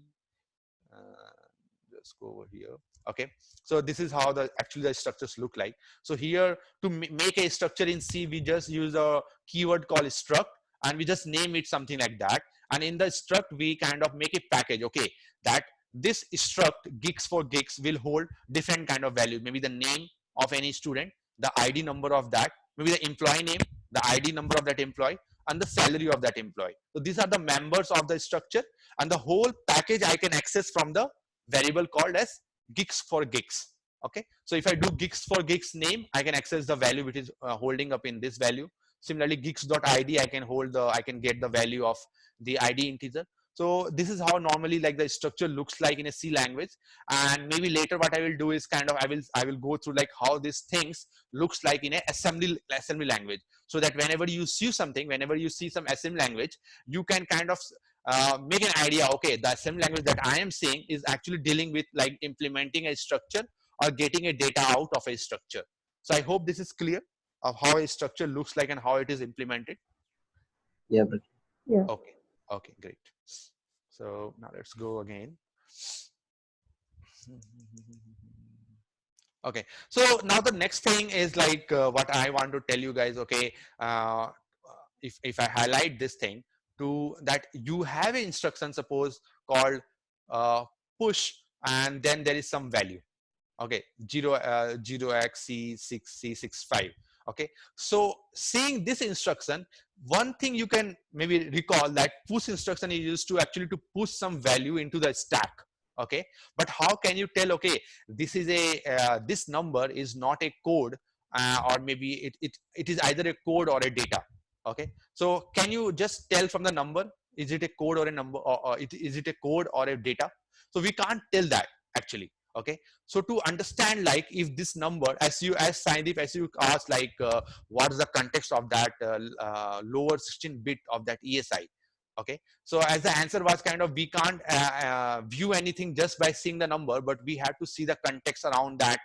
Just go over here. Okay, so this is how the structures look like. So here to make a structure in C, we just use a keyword called struct, and we just name it something like that. And in the struct, we kind of make a package. Okay, that this struct geeks for geeks will hold different kind of value. Maybe the name of any student, the ID number of that, maybe the employee name, the ID number of that employee, and the salary of that employee. So these are the members of the structure, and the whole package I can access from the variable called as gigs for gigs. Okay, so if I do gigs for gigs name, I can access the value which is holding up in this value. Similarly, gigs.id, I can get the value of the id integer. So this is how normally like the structure looks like in a C language. And maybe later what I will do is kind of I will go through like how these things looks like in a assembly language, so that whenever you see something, whenever you see some assembly language, you can kind of make an idea, okay, the assembly language that I am seeing is actually dealing with like implementing a structure or getting a data out of a structure. So I hope this is clear of how a structure looks like and how it is implemented. Yeah, but Yeah. Okay, okay, great. So now let's go again. Okay, so now the next thing is like what I want to tell you guys. Okay, if I highlight this thing to that, you have an instruction suppose called push, and then there is some value. Okay, 0x c6c65. Okay, so seeing this instruction, one thing you can maybe recall that push instruction is used to actually to push some value into the stack. Okay, but how can you tell, okay, this is a this number is not a code, or maybe it is either a code or a data. Okay, so can you just tell from the number, is it a code or a number, or is it a code or a data? So we can't tell that actually. Okay, so to understand like if this number, as Sandeep, as you asked, like what is the context of that lower 16 bit of that ESI. Okay, so as the answer was kind of, we can't view anything just by seeing the number, but we have to see the context around that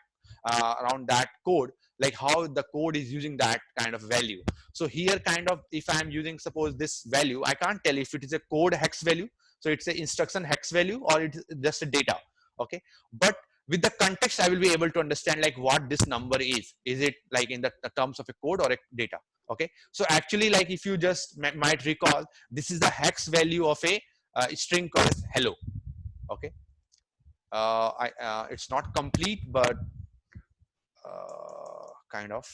code, like how the code is using that kind of value. So here kind of, if I'm using suppose this value, I can't tell if it is a code hex value, so it's a instruction hex value, or it's just a data. Okay, but with the context I will be able to understand like what this number is it like in the terms of a code or a data. Okay, so actually like if you just might recall, this is the hex value of a string called hello. Okay, it's not complete, but kind of.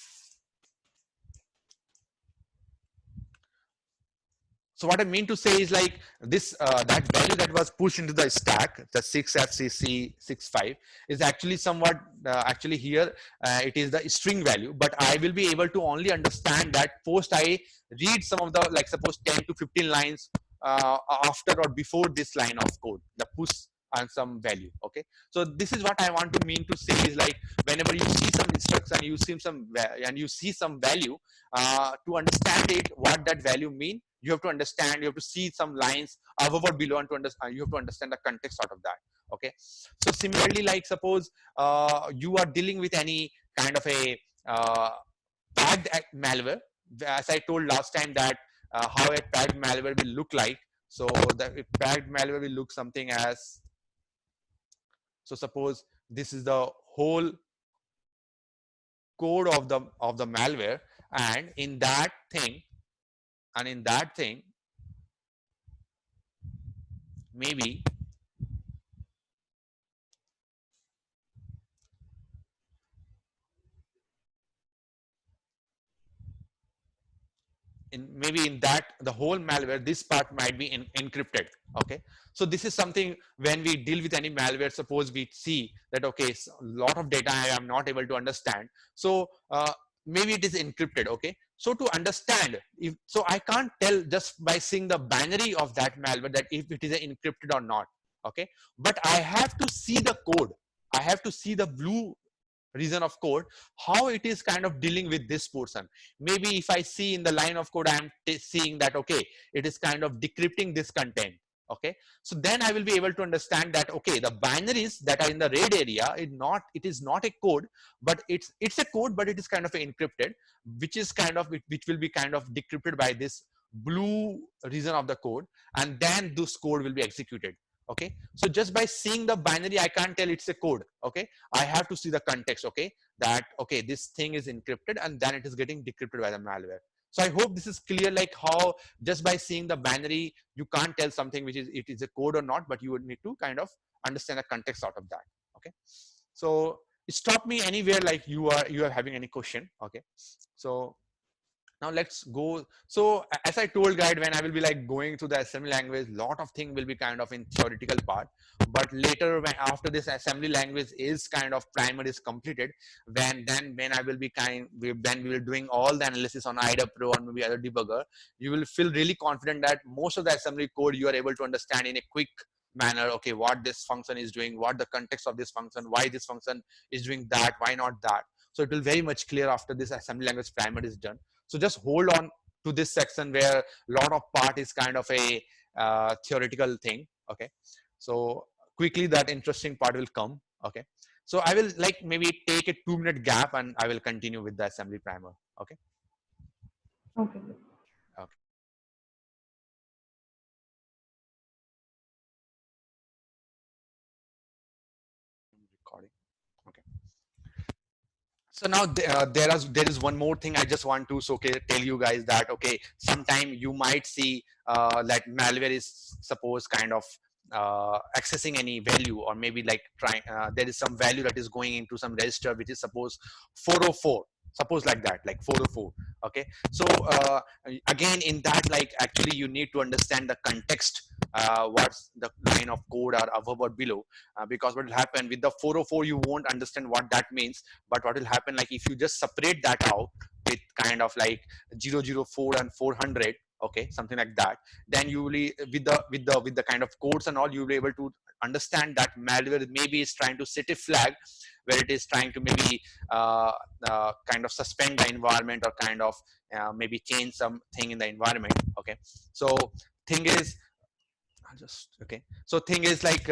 So what I mean to say is like this, that value that was pushed into the stack, the 6fcc65, is actually somewhat, actually here, it is the string value, but I will be able to only understand that post I read some of the, like suppose 10 to 15 lines after or before this line of code, the push and some value. Okay, so this is what I want to mean to say is like whenever you see some instruction, you see some value, to understand it, what that value mean, you have to understand, you have to see some lines above or below, and to understand, you have to understand the context out of that. Okay, so similarly, like suppose you are dealing with any kind of a tagged malware, as I told last time that how a tagged malware will look like. So the tagged malware will look something as, so suppose this is the whole code of the malware, and in that thing, maybe in that the whole malware, this part might be encrypted. Okay, so this is something when we deal with any malware, suppose we see that okay, so a lot of data I am not able to understand, so maybe it is encrypted. Okay, so to understand, if so I can't tell just by seeing the binary of that malware that if it is encrypted or not. Okay, but I have to see the code, I have to see the blue region of code, how it is kind of dealing with this portion. Maybe if I see in the line of code, I am seeing that okay, it is kind of decrypting this content. Okay, so then I will be able to understand that okay, the binaries that are in the red area, it is not a code, but it's a code, but it is kind of encrypted, which is kind of which will be kind of decrypted by this blue region of the code, and then this code will be executed. Okay, so just by seeing the binary, I can't tell it's a code. Okay, I have to see the context. Okay, that okay, this thing is encrypted, and then it is getting decrypted by the malware. So I hope this is clear, like how just by seeing the binary, you can't tell something which is it is a code or not, but you would need to kind of understand the context out of that. Okay, so stop me anywhere like you are having any question. Okay, so Now let's go. So as I told guide, when I will be like going to the assembly language, lot of things will be kind of in theoretical part, but later when after this assembly language is kind of primer is completed, when I will be then we will doing all the analysis on IDA Pro or maybe other debugger, you will feel really confident that most of the assembly code you are able to understand in a quick manner. Okay, what this function is doing, what the context of this function, why this function is doing that, why not that. So it will very much clear after this assembly language primer is done. So just hold on to this section where a lot of part is kind of a theoretical thing. Okay, so quickly that interesting part will come. Okay, so I will like maybe take a 2-minute gap and I will continue with the assembly primer. Okay. Okay. Okay. Recording. Okay. So now there is one more thing I just want to tell you guys that okay, sometime you might see that malware is suppose kind of accessing any value, or maybe like trying there is some value that is going into some register which is suppose 404, suppose like that, like 404. Okay, so again in that, like actually you need to understand the context, what's the line of code or above or below, because what will happen with the 404 you won't understand what that means. But what will happen, like if you just separate that out with kind of like 004 and 400, okay, something like that, then you will with the kind of codes and all, you will be able to understand that malware maybe is trying to set a flag where it is trying to maybe kind of suspend the environment, or kind of maybe change something in the environment. Okay, so thing is I'll just okay. So thing is like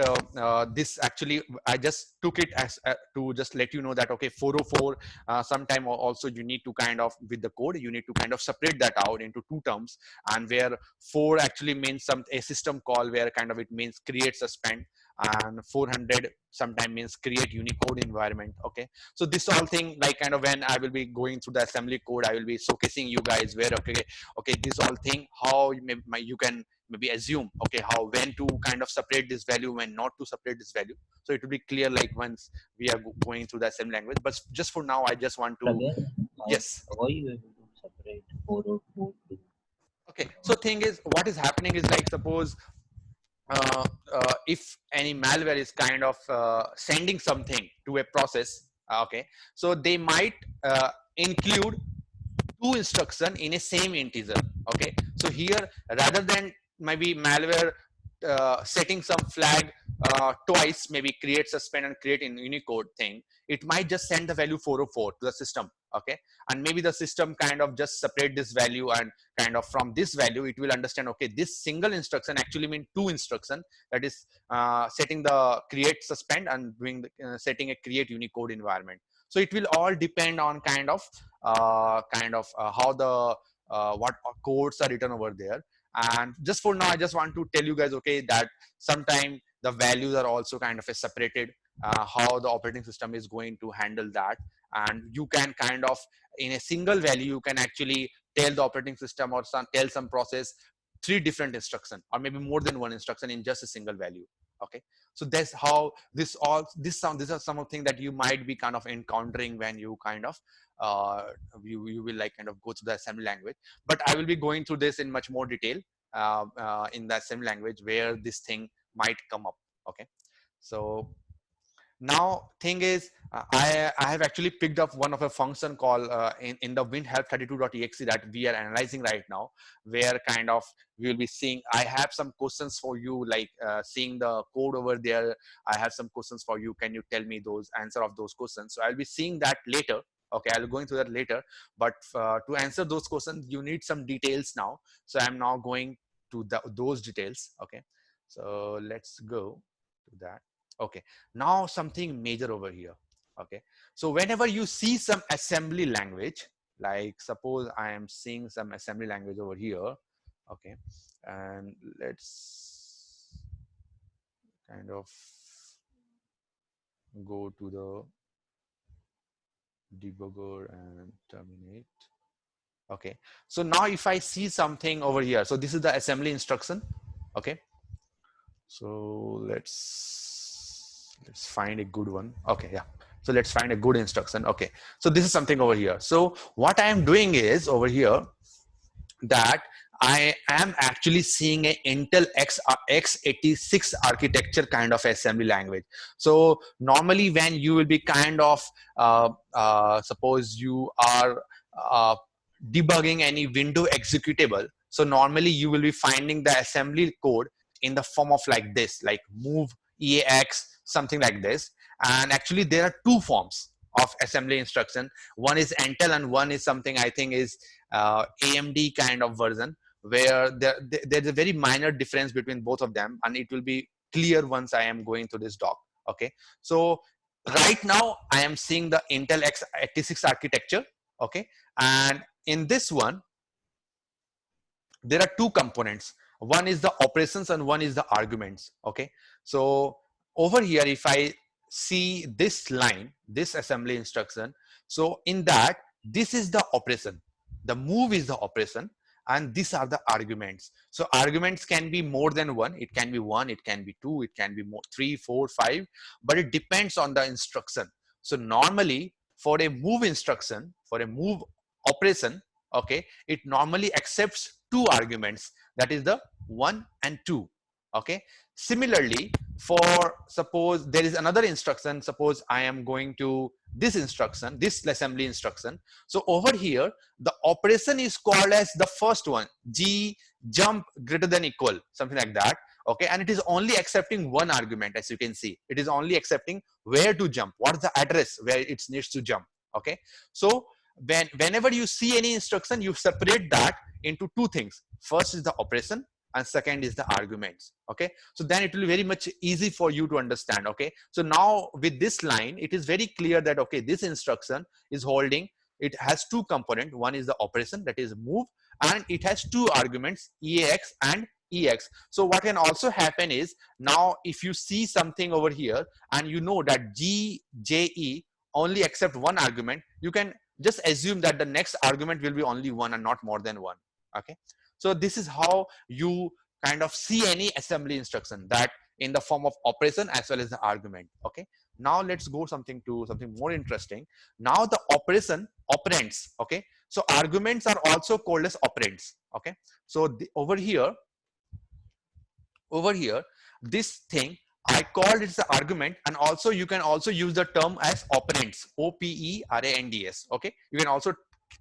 this actually I just took it as to just let you know that okay, 404 sometime also you need to kind of with the code you need to kind of separate that out into two terms, and where 4 actually means a system call where kind of it means create suspend, and 400 sometime means create Unicode environment. Okay, so this all thing like kind of when I will be going through the assembly code, I will be showcasing you guys where okay this all thing how you can maybe assume okay how when to kind of separate this value, when not to separate this value. So it will be clear like once we are going through the assembly language. But just for now I just want to Again, yes. how are you able to separate 404 to Okay, so thing is what is happening is like suppose if any malware is kind of sending something to a process, okay, so they might include two instruction in a same integer. Okay, so here rather than maybe malware setting some flag twice, maybe create suspend and create in Unicode thing, it might just send the value 404 to the system. Okay, and maybe the system kind of just separate this value, and kind of from this value it will understand okay this single instruction actually mean two instruction, that is setting the create suspend and doing the, setting a create Unicode environment. So it will all depend on kind of how the what codes are written over there. And just for now I just want to tell you guys okay that sometime the values are also kind of a separated, how the operating system is going to handle that. And you can kind of in a single value you can actually tell the operating system or tell some process three different instruction or maybe more than one instruction in just a single value. Okay, so that's how these are some of things that you might be kind of encountering when you kind of you will like kind of go through the assembly language. But I will be going through this in much more detail in the assembly language where this thing might come up. Okay, so now thing is I have actually picked up one of a function called in the winhelp32.exe that we are analyzing right now, where kind of we will be seeing I have some questions for you, like seeing the code over there. I have some questions for you, can you tell me those answer of those questions? So I'll be seeing that later. Okay, I'll be going through that later, but to answer those questions you need some details now. So I'm now going to those details. Okay, so let's go to that. Okay, now something major over here. Okay, so whenever you see some assembly language, like suppose I am seeing some assembly language over here. Okay, and let's kind of go to the debugger and terminate. Okay, so now if I see something over here, so this is the assembly instruction. Okay, so let's find a good one. Okay, yeah, so let's find a good instruction. Okay, so this is something over here. So what I am doing is over here that I am actually seeing a Intel x86 architecture kind of assembly language. So normally when you will be kind of suppose you are uh, debugging any window executable, so normally you will be finding the assembly code in the form of like this, like move eax, something like this. And actually there are two forms of assembly instruction. One is Intel and one is something I think is AMD kind of version, where there's a very minor difference between both of them, and it will be clear once I am going through this doc. Okay, so right now I am seeing the Intel x86 architecture. Okay, and in this one there are two components. One is the operations and one is the arguments. Okay, so over here if I see this line, this assembly instruction, so in that, this is the operation, the move is the operation, and these are the arguments. So arguments can be more than one. It can be one, it can be two, it can be more, three, four, five, but it depends on the instruction. So normally for a move instruction, for a move operation, okay, it normally accepts two arguments, that is the 1 and 2. Okay, similarly for, suppose there is another instruction, suppose I am going to this instruction, this assembly instruction. So over here the operation is called as the first one, g jump greater than equal, something like that. Okay, and it is only accepting one argument. As you can see, it is only accepting where to jump, what is the address where it needs to jump. Okay, so whenever you see any instruction, you separate that into two things. First is the operation and second is the arguments. Okay, so then it will be very much easy for you to understand. Okay, so now with this line it is very clear that okay, this instruction is holding, it has two components. One is the operation, that is move, and it has two arguments, eax and ex. So what can also happen is, now if you see something over here and you know that gje only accept one argument, you can just assume that the next argument will be only one and not more than one. Okay, so this is how you kind of see any assembly instruction, that in the form of operation as well as the argument. Okay, now let's go something to something more interesting. Now the operation operands. Okay, so arguments are also called as operands. Okay, so over here this thing I called it the argument, and also you can also use the term as operands, operands. Okay, you can also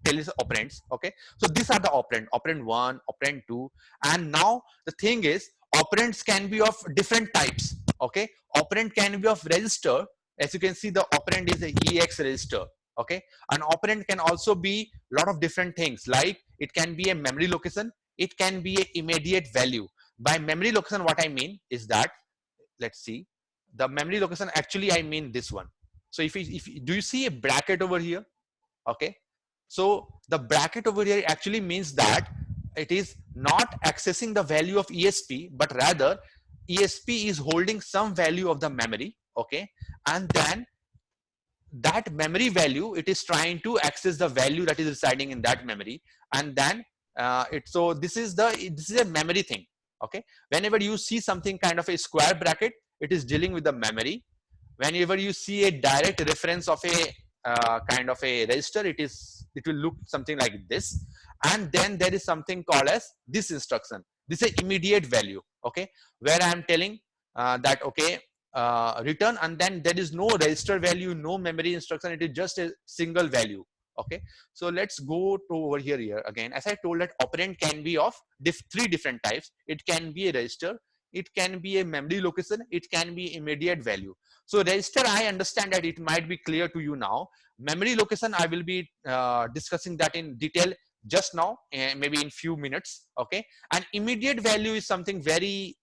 tell it operands. Okay, so these are the operand 1, operand 2, and now the thing is operands can be of different types. Okay, operand can be of register. As you can see, the operand is the ex register. Okay, an operand can also be a lot of different things, like it can be a memory location, it can be a immediate value. By memory location, what I mean is that, let's see, the memory location, actually I mean this one. So if do you see a bracket over here? Okay, so the bracket over here actually means that it is not accessing the value of ESP, but rather ESP is holding some value of the memory. Okay, and then that memory value, it is trying to access the value that is residing in that memory, and then so this is a memory thing. Okay, whenever you see something kind of a square bracket, it is dealing with the memory. Whenever you see a direct reference of a kind of a register, it will look something like this. And then there is something called as this instruction, this is immediate value. Okay, where I am telling that okay, return, and then there is no register value, no memory instruction, it is just a single value. Okay, so let's go to over here again. As I told, that operand can be of three different types. It can be a register, it can be a memory location, it can be immediate value. So register, I understand that it might be clear to you now. Memory location, I will be discussing that in detail just now, maybe in few minutes. Okay, and immediate value is something very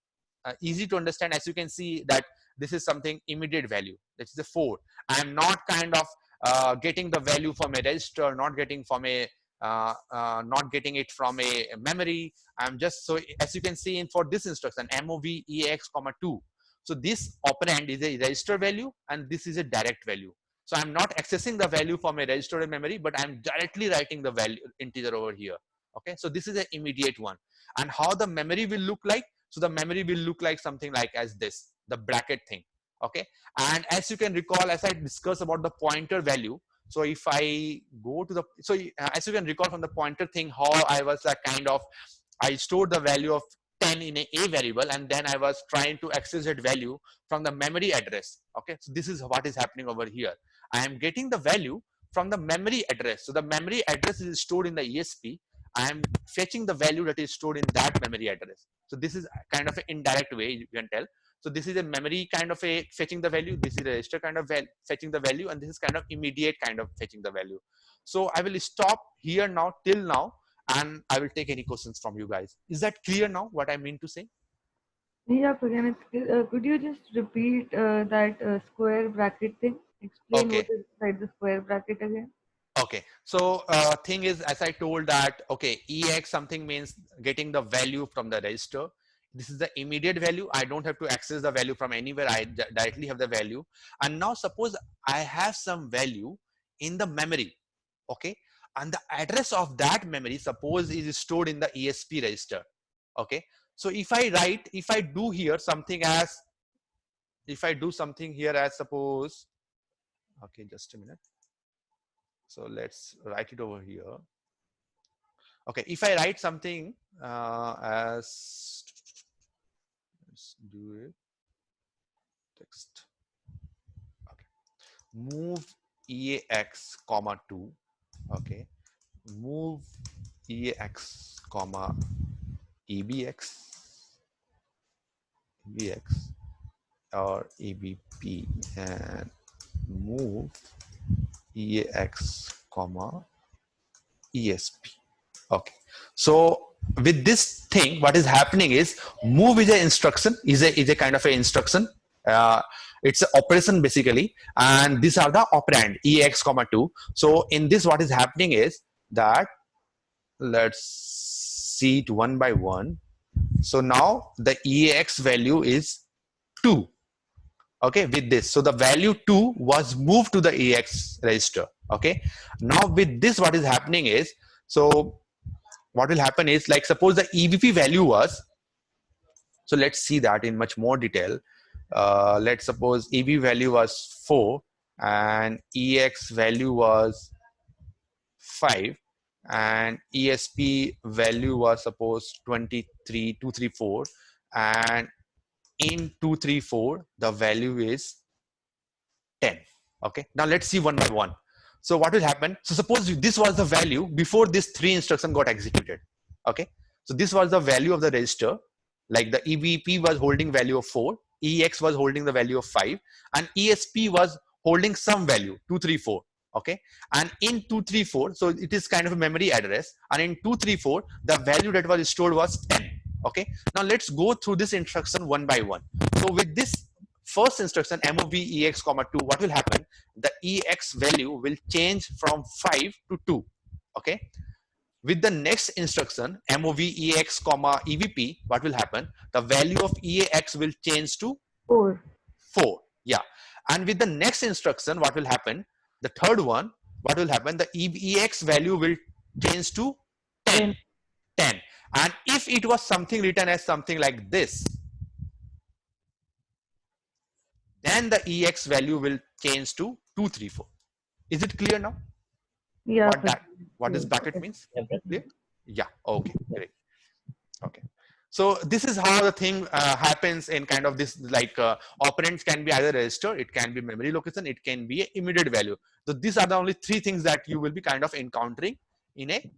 easy to understand. As you can see that this is something immediate value, that's the 4. I am not kind of getting the value from a register, not getting from a not getting it from a memory. I'm just, so as you can see in for this instruction mov ex comma 2, so this operand is a register value and this is a direct value. So I'm not accessing the value from a register or memory, but I'm directly writing the value integer over here. Okay, so this is an immediate one. And how the memory will look like? So the memory will look like something like as this, the bracket thing. Okay, and as you can recall, as I discussed about the pointer value, So if I go to the, so as you can recall from the pointer thing, how I was kind of, I stored the value of 10 in a variable, and then I was trying to access that value from the memory address. Okay, so this is what is happening over here. I am getting the value from the memory address. So the memory address is stored in the ESP. I am fetching the value that is stored in that memory address. So this is kind of an indirect way you can tell. So this is a memory kind of a fetching the value. This is a register kind of fetching the value, and this is kind of immediate kind of fetching the value. So I will stop here now till now, and I will take any questions from you guys. Is that clear now what I mean to say? Yeah, Pragyan, could you just repeat that square bracket thing? Explain what Okay. is inside the square bracket again. Okay, so thing is, as I told that, okay, EX something means getting the value from the register. This is the immediate value. I don't have to access the value from anywhere. I directly have the value. And now suppose I have some value in the memory, okay, and the address of that memory suppose is stored in the ESP register. Okay, so if I write, if I do here something as, if I do something here as suppose, okay, just a minute. So let's write it over here. Okay, if I write something as, let's do it, text. Okay, move EAX comma 2. Okay, move EAX comma EBX, EBX or EBP, and move EAX comma ESP. Okay, so with this thing, what is happening is move is a instruction, is a kind of a instruction. It's an operation basically, and these are the operand EX comma 2. So in this, what is happening is that, let's see it one by one. So now the EX value is 2. Okay, with this, so the value 2 was moved to the EX register. Okay, now with this, what is happening is, so what will happen is, like suppose the EVP value was, so let's see that in much more detail. Let's suppose EV value was 4 and EX value was 5 and ESP value was suppose 23234, and in 234 the value is 10. Okay, now let's see one by one. So what will happen, so suppose this was the value before this 3 instruction got executed. Okay, so this was the value of the register, like the EVP was holding value of 4, EX was holding the value of 5, and ESP was holding some value 234. Okay, and in 234, so it is kind of a memory address, and in 234 the value that was stored was 10. Okay, now let's go through this instruction one by one. So with this first instruction mov ex comma 2, what will happen, the ex value will change from 5 to 2. Okay, with the next instruction mov ex comma evp, what will happen, the value of eax will change to 4. 4. Yeah, and with the next instruction, what will happen, the third one, what will happen, the ex value will change to 10. 10. And if it was something written as something like this, then the ex value will change to 234. Is it clear now? Yeah, What that, what this Pragyan. bracket Yes, means? Yeah, Clear? Yeah. Okay. Great. Okay. So this is how the thing happens in kind of this, like operands can be either register, it can be memory location, it can be a immediate value. So these are the only 3 things that you will be kind of encountering in a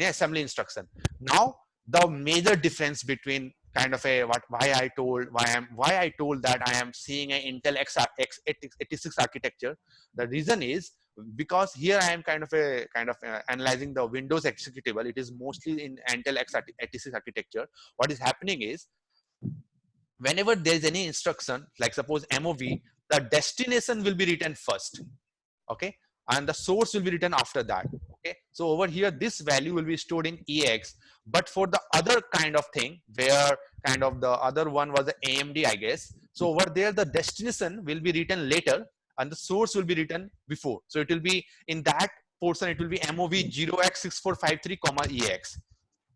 assembly instruction. Now the major difference between kind of a why I told that I am seeing an Intel x86 architecture. The reason is because here I am kind of analyzing the Windows executable. It is mostly in Intel x86 architecture. What is happening is, whenever there is any instruction, like suppose mov, the destination will be written first. Okay, and the source will be written after that. Okay, so over here this value will be stored in ex, but for the other kind of thing, where kind of the other one was the AMD, I guess, so over there the destination will be written later and the source will be written before. So it will be in that portion, it will be mov 0x6453 comma ex.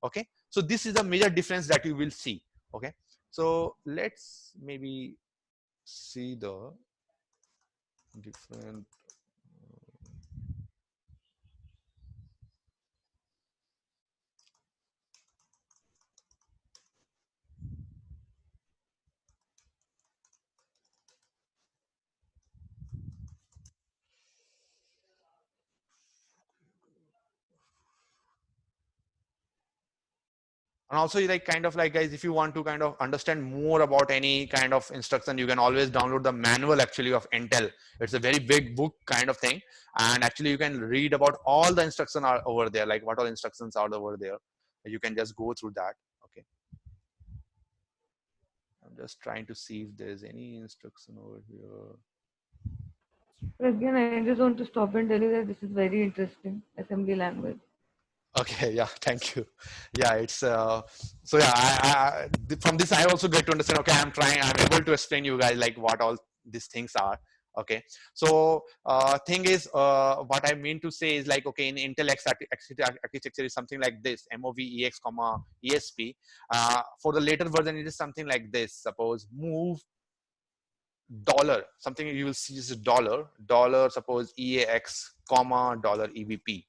Okay, so this is a major difference that you will see. Okay, so let's maybe see the different. And also, like, kind of like, guys, if you want to kind of understand more about any kind of instruction, you can always download the manual actually of Intel. It's a very big book kind of thing, and actually you can read about all the instructions are over there, like what all instructions are over there. You can just go through that. Okay, I'm just trying to see if there's any instruction over here. But again, I just want to stop and tell you that this is very interesting assembly language. Okay, yeah, thank you. Yeah, it's so yeah, from this I also get to understand. Okay, I'm able to explain you guys like what all these things are. Okay, so thing is, what I mean to say is like, okay, in Intel architecture is something like this: MOVEX, ESP. For the later version, it is something like this. Suppose move dollar, something you will see is dollar. Suppose EAX, dollar EVP.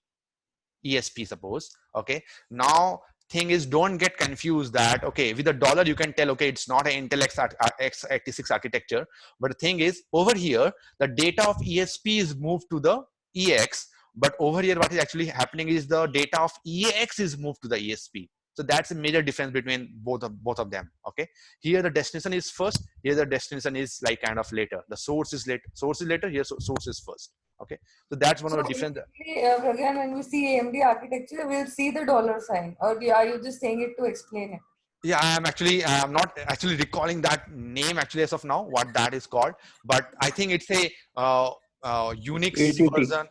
ESP, suppose. Okay, now thing is, don't get confused that okay, with the dollar you can tell okay, it's not an Intel x86 architecture, but the thing is over here the data of ESP is moved to the EX, but over here what is actually happening is the data of EAX is moved to the ESP. So that's a major difference between both of them. Okay, here the destination is first, here the destination is like kind of later. The source is later, here source is first. Okay, so that's one of So the difference. basically, Pragyan, when we see AMD architecture, we'll see the dollar sign, or are you just saying it to explain it? Yeah, I'm not actually recalling that name actually as of now, what that is called, but I think it's a Unix ATT. version.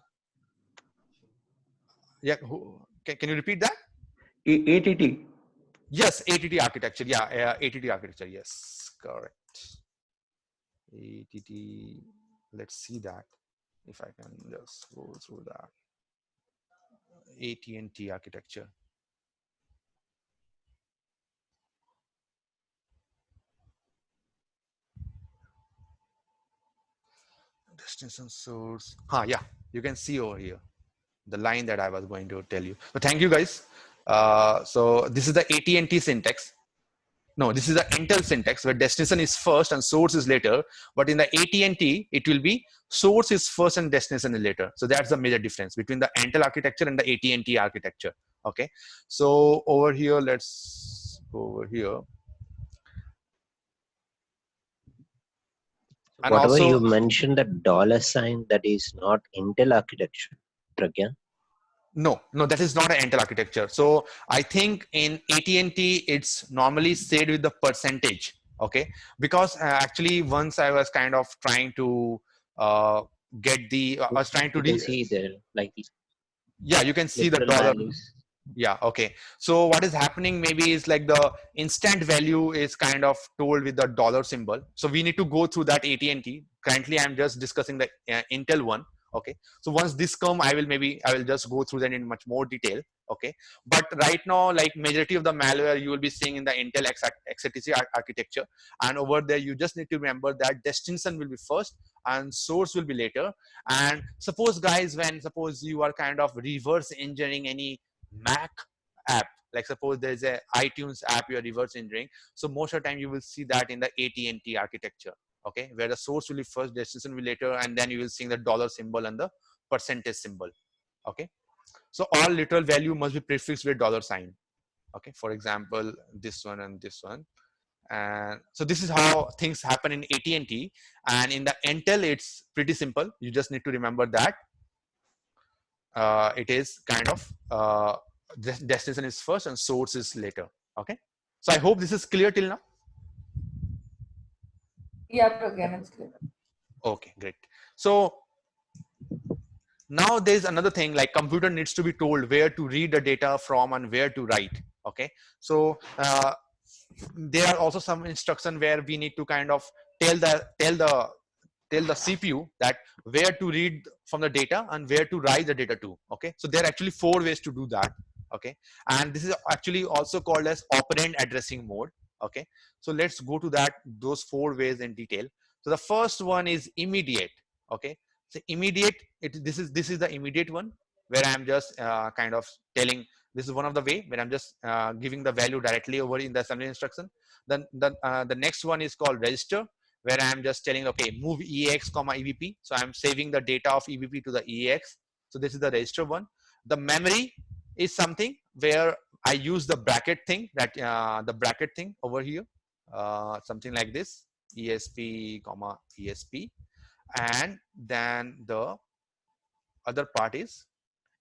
Yeah, can you repeat that? ATT. Yes, ATT architecture. Yeah, ATT architecture. Yes, correct. ATT. Let's see that if I can just go through that. AT&T architecture. Destination source. Yeah, you can see over here the line that I was going to tell you. So thank you guys. So this is the AT&T syntax. No, this is the Intel syntax where destination is first and source is later. But in the AT&T, it will be source is first and destination is later. So that's the major difference between the Intel architecture and the AT&T architecture. Okay. So over here, let's go over here. And Whatever also, you mentioned, that dollar sign, that is not Intel architecture, Pragya. no, that is not an Intel architecture. So I think in AT&T, it's normally said with the percentage. Okay, because actually once I was kind of trying to get the, I was trying to You can see there, like yeah, you can see the literal dollar. values. Yeah, okay. So what is happening maybe is like the instant value is kind of told with the dollar symbol. So we need to go through that AT&T. Currently, I'm just discussing the Intel one. Okay. So once this come, I will just go through that in much more detail. Okay. But right now, like majority of the malware you will be seeing in the Intel x86 architecture. And over there, you just need to remember that destination will be first and source will be later. And suppose guys, suppose you are kind of reverse engineering any Mac app, like suppose there's a iTunes app you're reverse engineering, so most of the time you will see that in the AT&T architecture. Okay, where the source will be first, destination will be later, and then you will see the dollar symbol and the percentage symbol. Okay, so all literal value must be prefixed with dollar sign. Okay, for example, this one and this one. And so this is how things happen in AT&T, and in the Intel it's pretty simple. You just need to remember that it is kind of destination is first and source is later. Okay, so I hope this is clear till now. Yeah, Pragyan, it's clear. Okay, great. So now there's another thing, like computer needs to be told where to read the data from and where to write. Okay, so there are also some instruction where we need to kind of tell the CPU that where to read from the data and where to write the data to. Okay, so there are actually 4 ways to do that. Okay, and this is actually also called as operand addressing mode. Okay, so let's go to those 4 ways in detail. So the first one is immediate. Okay, so immediate, this is the immediate one where I'm just kind of telling, this is one of the way where I'm just giving the value directly over in the assembly instruction. Then the next one is called register, where I'm just telling, okay, move EX comma EVP. So I'm saving the data of EVP to the EX. So this is the register one. The memory is something where I use the bracket thing, that the bracket thing over here, something like this, ESP comma ESP, and then the other part is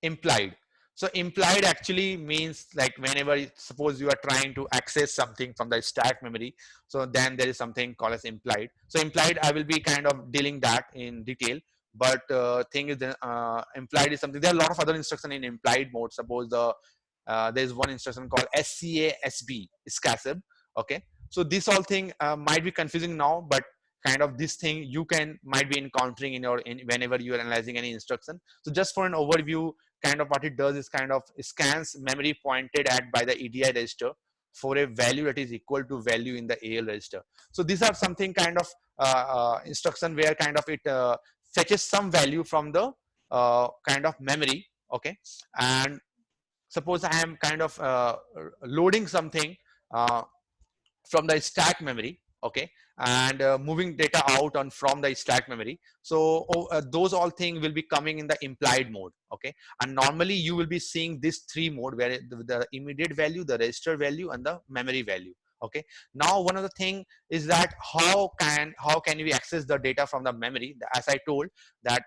implied. So implied actually means like whenever suppose you are trying to access something from the stack memory, so then there is something called as implied. So implied, I will be kind of dealing that in detail, but thing is implied is something. There are a lot of other instruction in implied mode. Suppose there is one instruction called SCASB, SCASB. Okay, so this whole thing might be confusing now, but kind of this thing you can might be encountering whenever you are analyzing any instruction. So just for an overview, kind of what it does is kind of scans memory pointed at by the EDI register for a value that is equal to value in the AL register. So these are something kind of instruction where kind of it fetches some value from the kind of memory. Okay, and suppose I am kind of loading something from the stack memory. Okay, and moving data out on from the stack memory. So those all things will be coming in the implied mode. Okay, and normally you will be seeing this three mode where the immediate value, the register value, and the memory value. Okay, now one of the thing is that how can we access the data from the memory? As I told that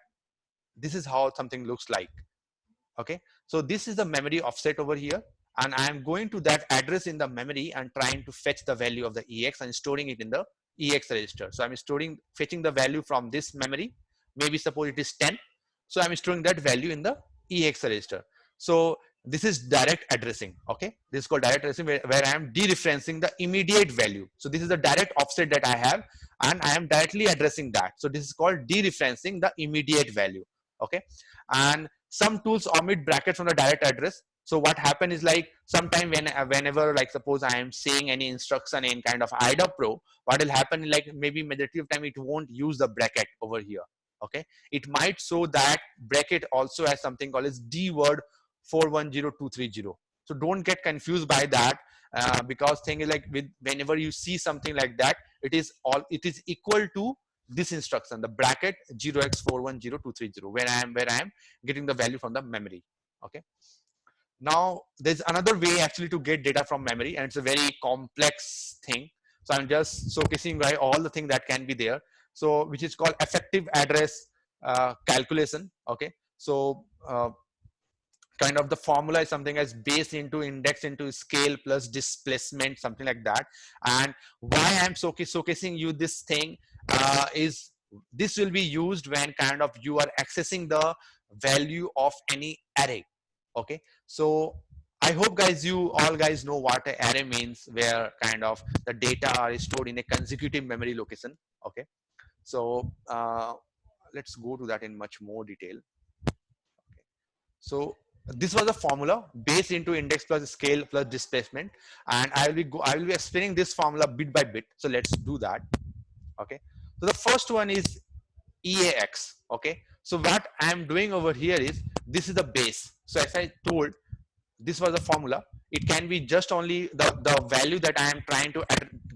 this is how something looks like. Okay, so this is the memory offset over here, and I am going to that address in the memory and trying to fetch the value of the EX and storing it in the EX register. So I'm fetching the value from this memory. Maybe suppose it is 10. So I'm storing that value in the EX register. So this is direct addressing. Okay, this is called direct addressing, where I am dereferencing the immediate value. So this is the direct offset that I have, and I am directly addressing that. So this is called dereferencing the immediate value. Okay, and some tools omit brackets from the direct address. So what happen is like sometime whenever like suppose I am saying any instruction in kind of IDA Pro, what will happen like maybe majority of time it won't use the bracket over here. Okay, it might show that bracket also has something called as D word 410230. So don't get confused by that, because thing is like whenever you see something like that, it is equal to this instruction, the bracket 0x410230, where I am getting the value from the memory. Okay, now there's another way actually to get data from memory, and it's a very complex thing. So I'm just showcasing by all the things that can be there. So which is called effective address calculation. Okay, so kind of the formula is something as base into index into scale plus displacement, something like that. And why I'm showcasing you this thing is this will be used when kind of you are accessing the value of any array. Okay, so I hope guys you all guys know what an array means, where kind of the data are stored in a consecutive memory location. Okay, so let's go to that in much more detail. Okay, so this was a formula, base into index plus scale plus displacement, and I will be explaining this formula bit by bit. So let's do that. Okay, so the first one is EAX. Okay, so what I am doing over here is this is the base. So as I told, this was a formula. It can be just only the value that I am trying to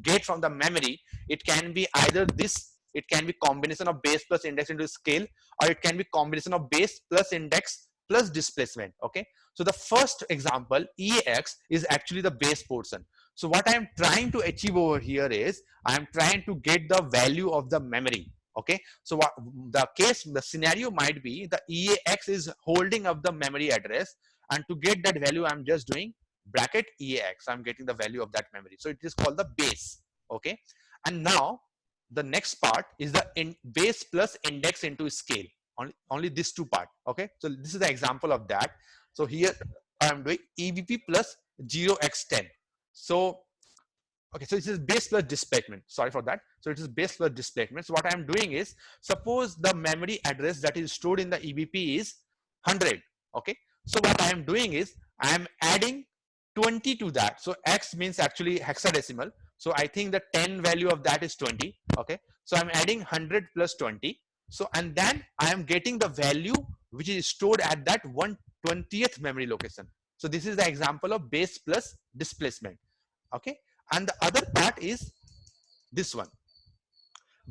get from the memory. It can be either this, it can be combination of base plus index into scale, or it can be combination of base plus index plus displacement. Okay, so the first example EAX is actually the base portion. So what I am trying to achieve over here is I am trying to get the value of the memory. Okay, so what the scenario might be, the EAX is holding up the memory address, and to get that value I'm just doing bracket EAX. I'm getting the value of that memory. So it is called the base. Okay, and now the next part is the base plus index into scale. Only this two part. Okay, so this is the example of that. So here I am doing EBP plus 0x10. So okay, so this is base plus displacement. Sorry for that. So it is base plus displacement. So what I am doing is, suppose the memory address that is stored in the EBP is 100. Okay, so what I am doing is I am adding 20 to that. So X means actually hexadecimal. So I think the 10 value of that is 20. Okay, so I'm adding 100 plus 20. So and then I am getting the value which is stored at that 1/20th memory location. So this is the example of base plus displacement. Okay, and the other part is this one,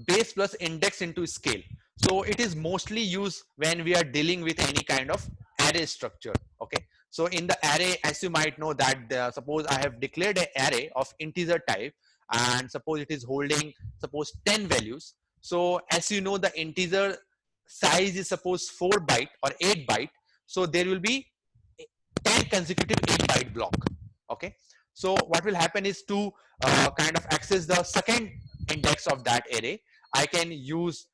base plus index into scale. So it is mostly used when we are dealing with any kind of array structure. Okay, So in the array, as you might know that suppose I have declared an array of integer type, and suppose it is holding suppose 10 values. So as you know, the integer size is suppose 4 byte or 8 byte. So there will be 10 consecutive 8 byte block. Okay. So what will happen is to kind of access the second index of that array, I can use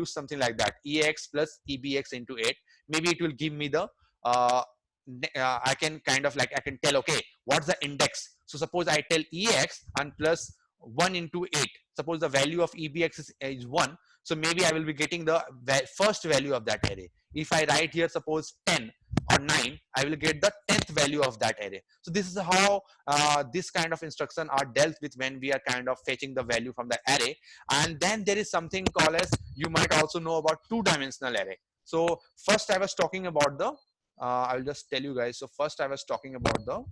something like that, ex plus ebx into 8. Maybe it will give me the I can kind of like I can tell, okay, what's the index. So suppose I tell ex and plus 1 into 8. Suppose the value of ebx is 1. So maybe I will be getting the first value of that array. If I write here suppose 10 or 9, I will get the 10th value of that array. So this is how this kind of instruction are dealt with when we are kind of fetching the value from the array. And then there is something called as, you might also know about two-dimensional array. So first I was talking about the I'll just tell you guys. So first I was talking about the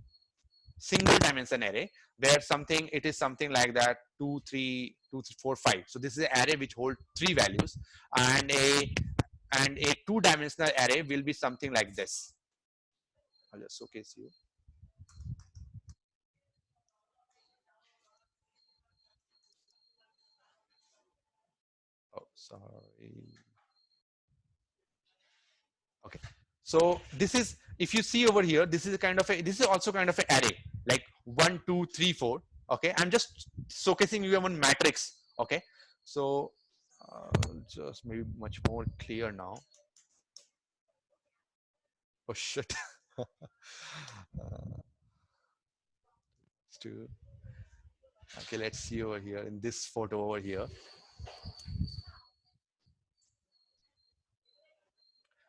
single dimension array, where it is something like that 2 3 2 3 4 5. So this is an array which hold 3 values, and a two-dimensional array will be something like this. I'll just showcase you. Oh, sorry. Okay. So this is, if you see over here, this is also kind of an array, like 1 2 3 4. Okay, I'm just showcasing you one matrix. Okay, so just maybe much more clear now. Oh shit. Okay, let's see over here in this photo over here.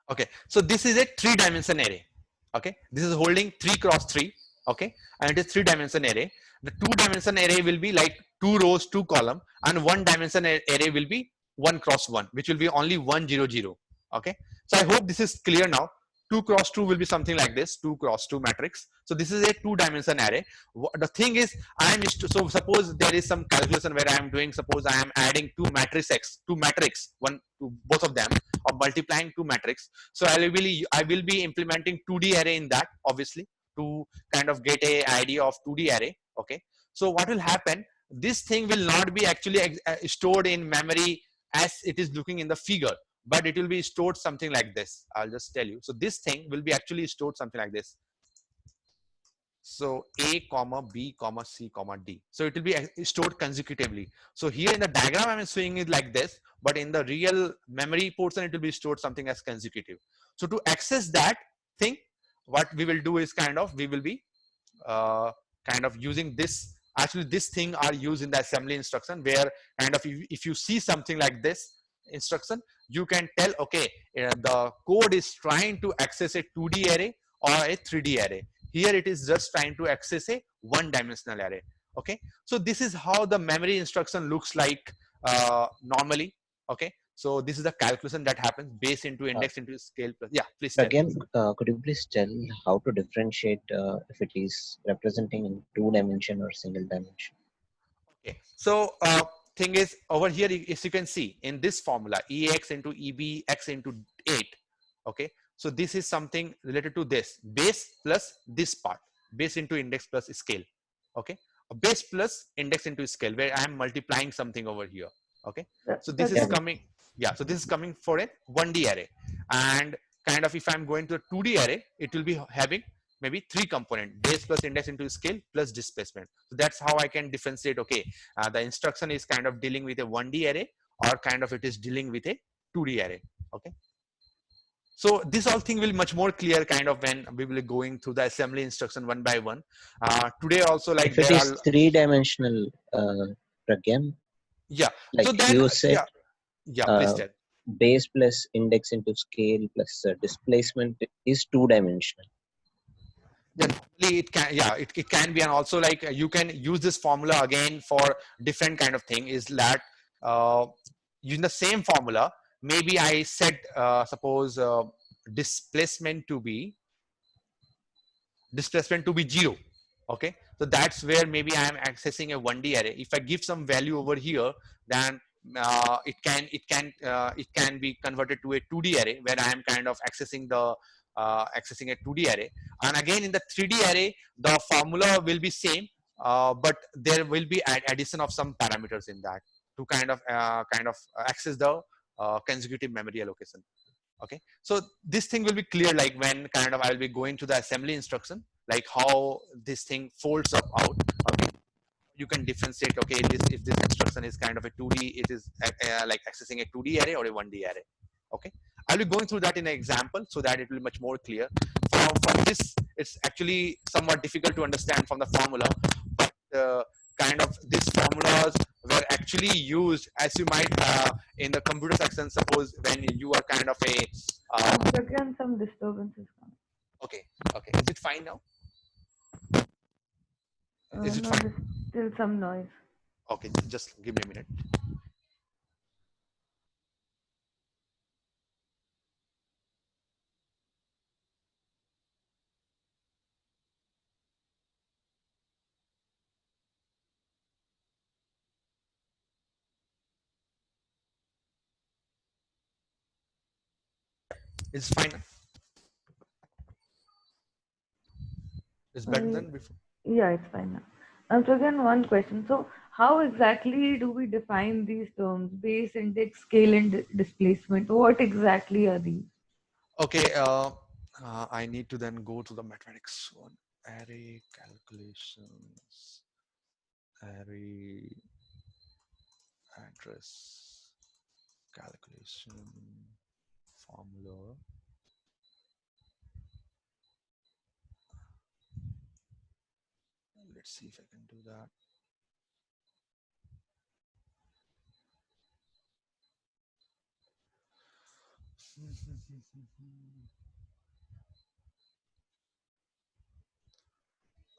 Okay, so this is a 3-dimension array. Okay, this is holding 3 cross 3. Okay, and it is 3-dimension array. The 2-dimension array will be like 2 rows, 2 column, and 1-dimension array will be 1 cross 1, which will be only 1 0 0. Okay, so I hope this is clear now. 2 cross 2 will be something like this, 2 cross 2 matrix. So this is a 2-dimension array. The thing is, so suppose there is some calculation where I am doing, suppose I am adding two matrix, one to both of them, or multiplying two matrix. So I will be implementing 2D array in that, obviously, to kind of get a idea of 2D array. Okay, so what will happen, this thing will not be actually stored in memory as it is looking in the figure, but it will be stored something like this. I'll just tell you. So this thing will be actually stored something like this. So A comma B comma C comma D. So it will be stored consecutively. So here in the diagram I'm showing it like this, but in the real memory portion it will be stored something as consecutive. So to access that thing, what we will do is we will be kind of using this. Actually, this thing are used in the assembly instruction, where kind of if you see something like this instruction, you can tell, okay, the code is trying to access a 2D array or a 3D array. Here it is just trying to access a 1-dimensional array. Okay, so this is how the memory instruction looks like normally. Okay, so this is the calculation that happens, base into index into scale plus. Yeah, please. Again, could you please tell how to differentiate if it is representing in 2-dimension or single dimension? Okay, so thing is over here, as you can see in this formula, ex into ebx into 8. Okay, so this is something related to this base plus this part, base into index plus scale. Okay, a base plus index into scale, where I am multiplying something over here. Okay, so this is coming. Yeah, so this is coming for a 1D array, and kind of if I'm going to a 2D array, it will be having maybe 3 component, base plus index into scale plus displacement. So that's how I can differentiate. Okay, the instruction is kind of dealing with a 1D array, or kind of it is dealing with a 2D array. Okay, so this whole thing will be much more clear kind of when we will be going through the assembly instruction one by one. Today also, like if it is 3-dimensional, Pragyan, yeah, like so then you said, please tell. Base plus index into scale plus displacement is 2-dimensional. Yeah, it can, it can be. And also, like, you can use this formula again for different kind of thing, is that using the same formula, maybe I set suppose displacement to be 0. Okay, so that's where maybe I am accessing a 1D array. If I give some value over here, then it can be converted to a 2D array, where I am kind of accessing the accessing a 2D array. And again, in the 3D array, the formula will be same, but there will be addition of some parameters in that to kind of access the consecutive memory allocation. Okay, so this thing will be clear like when kind of I will be going to the assembly instruction, like how this thing folds up out. Okay, you can differentiate, okay, this if this instruction is kind of a 2D, it is like accessing a 2D array or a 1D array. Okay, I'll be going through that in an example so that it will be much more clear. For this, it's actually somewhat difficult to understand from the formula, but kind of these formulas were actually used, as you might in the computer section. Suppose when you are kind of a Again, some disturbances coming. okay, okay, is it fine now? Is it No, fine? there's still some noise. Okay, just give me a minute. It's fine. It's better Uh, than before. yeah, it's fine now. So again, one question. So how exactly do we define these terms? Base, index, scale, and displacement. What exactly are these? Okay, I need to then go to the mathematics one. Array calculations, array address calculation formula. Let's see if I can do that.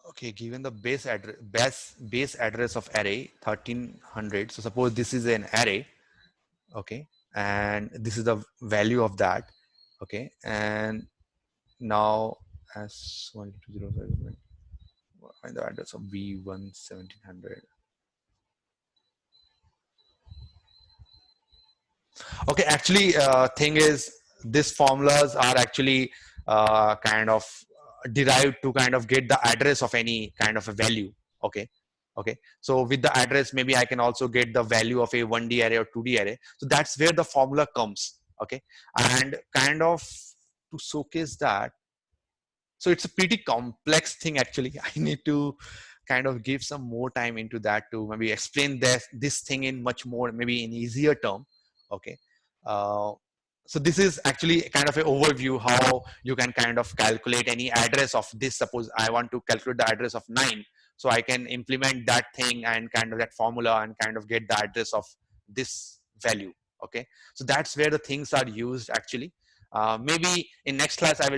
Okay, given the base address of array 1300. So suppose this is an array, okay, and this is the value of that, okay, and now as 1205 find the address of B1 1700. Okay, actually, thing is, these formulas are actually kind of derived to kind of get the address of any kind of a value. Okay, okay. So with the address, maybe I can also get the value of a 1D array or 2D array. So that's where the formula comes. Okay, and kind of to showcase that. So it's a pretty complex thing actually. I need to kind of give some more time into that to maybe explain this thing in much more maybe in easier term. Okay, uh, so this is actually kind of an overview how you can kind of calculate any address of this. Suppose I want to calculate the address of 9, so I can implement that thing and kind of that formula and kind of get the address of this value. Okay, so that's where the things are used actually. Maybe in next class I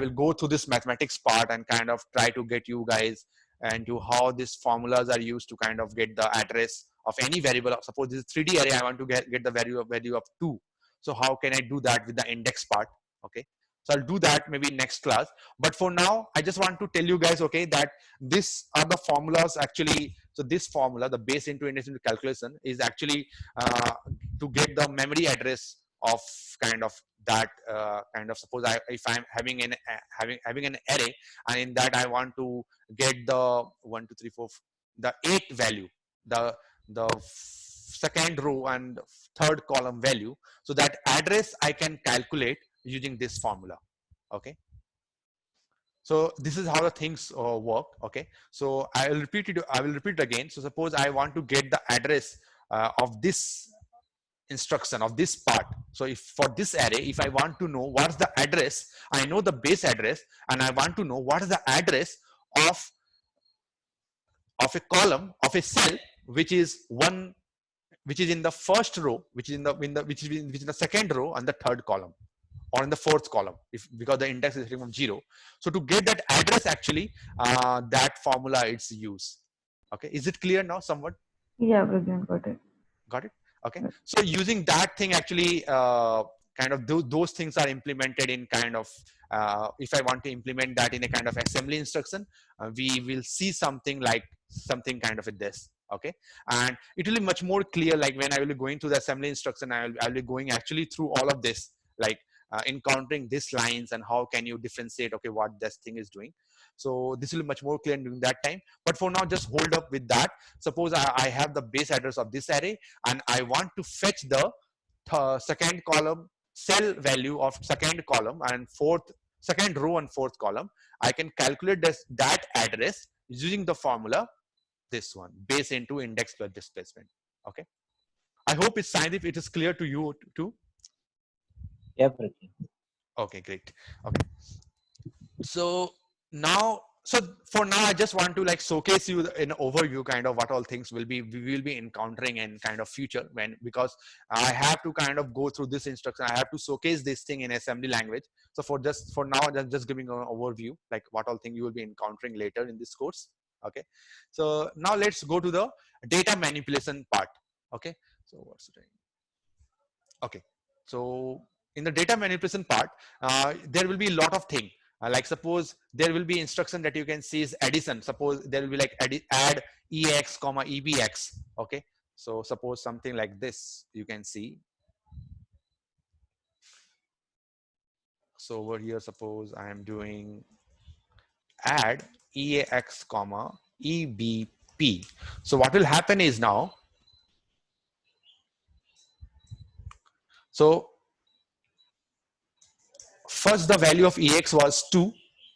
will go through this mathematics part and kind of try to get you guys into how these formulas are used to kind of get the address of any variable. Suppose this is 3D array, I want to get the value of 2. So how can I do that with the index part? Okay, so I'll do that maybe next class. But for now, I just want to tell you guys, okay, that these are the formulas actually. So this formula, the base into index into calculation, is actually to get the memory address of kind of that kind of, suppose if I'm having having an array, and in that I want to get the 1 2 3 4 the 8th value, the second row and third column value. So that address I can calculate using this formula. Okay, so this is how the things work. Okay, so I will repeat it again. So suppose I want to get the address of this instruction of this part. So if for this array, if I want to know what's the address, I know the base address, and I want to know what is the address of a column of a cell which is in the first row, which is in the second row and the third column, or in the fourth column, if because the index is starting from 0. So to get that address actually, that formula is used. Okay, is it clear now somewhat? Yeah, Pragyan, got it. Got it? Okay, so using that thing actually, kind of those things are implemented in kind of, if I want to implement that in a kind of assembly instruction, we will see something kind of this. Okay, and it will be much more clear, like when I will be going through the assembly instruction, I will be going actually through all of this, like encountering these lines and how can you differentiate, okay, what this thing is doing. So this will be much more clear during that time. But for now, just hold up with that. Suppose I have the base address of this array and I want to fetch the second column cell value of second column and second row and fourth column. I can calculate that address using the formula, this one, base into index plus displacement. Okay. I hope it's signed if it is clear to you too. Yeah, Pratik. Okay, great. Okay. So now, so for now, I just want to like showcase you an overview kind of what all things we will be encountering in kind of future, because I have to kind of go through this instruction. I have to showcase this thing in assembly language. So for now, just giving an overview, like what all thing you will be encountering later in this course. Okay. So now let's go to the data manipulation part. Okay. So what's the time? Okay. So in the data manipulation part, there will be a lot of things. Like suppose there will be instruction that you can see is addition. Suppose there will be like add ex comma ebx. Okay. So suppose something like this you can see. So over here, suppose I am doing add eax comma ebp. So what will happen is now, so first the value of ex was 2,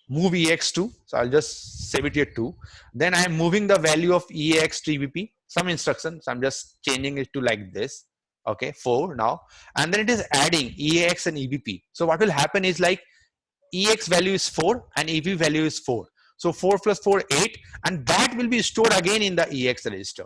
move ex2. So I'll just save it here 2. Then I am moving the value of ex to ebp, some instructions. I'm just changing it to like this. Okay, 4 now. And then it is adding ex and ebp. So what will happen is like ex value is 4 and eb value is 4. So 4 plus 4, 8. And that will be stored again in the ex register.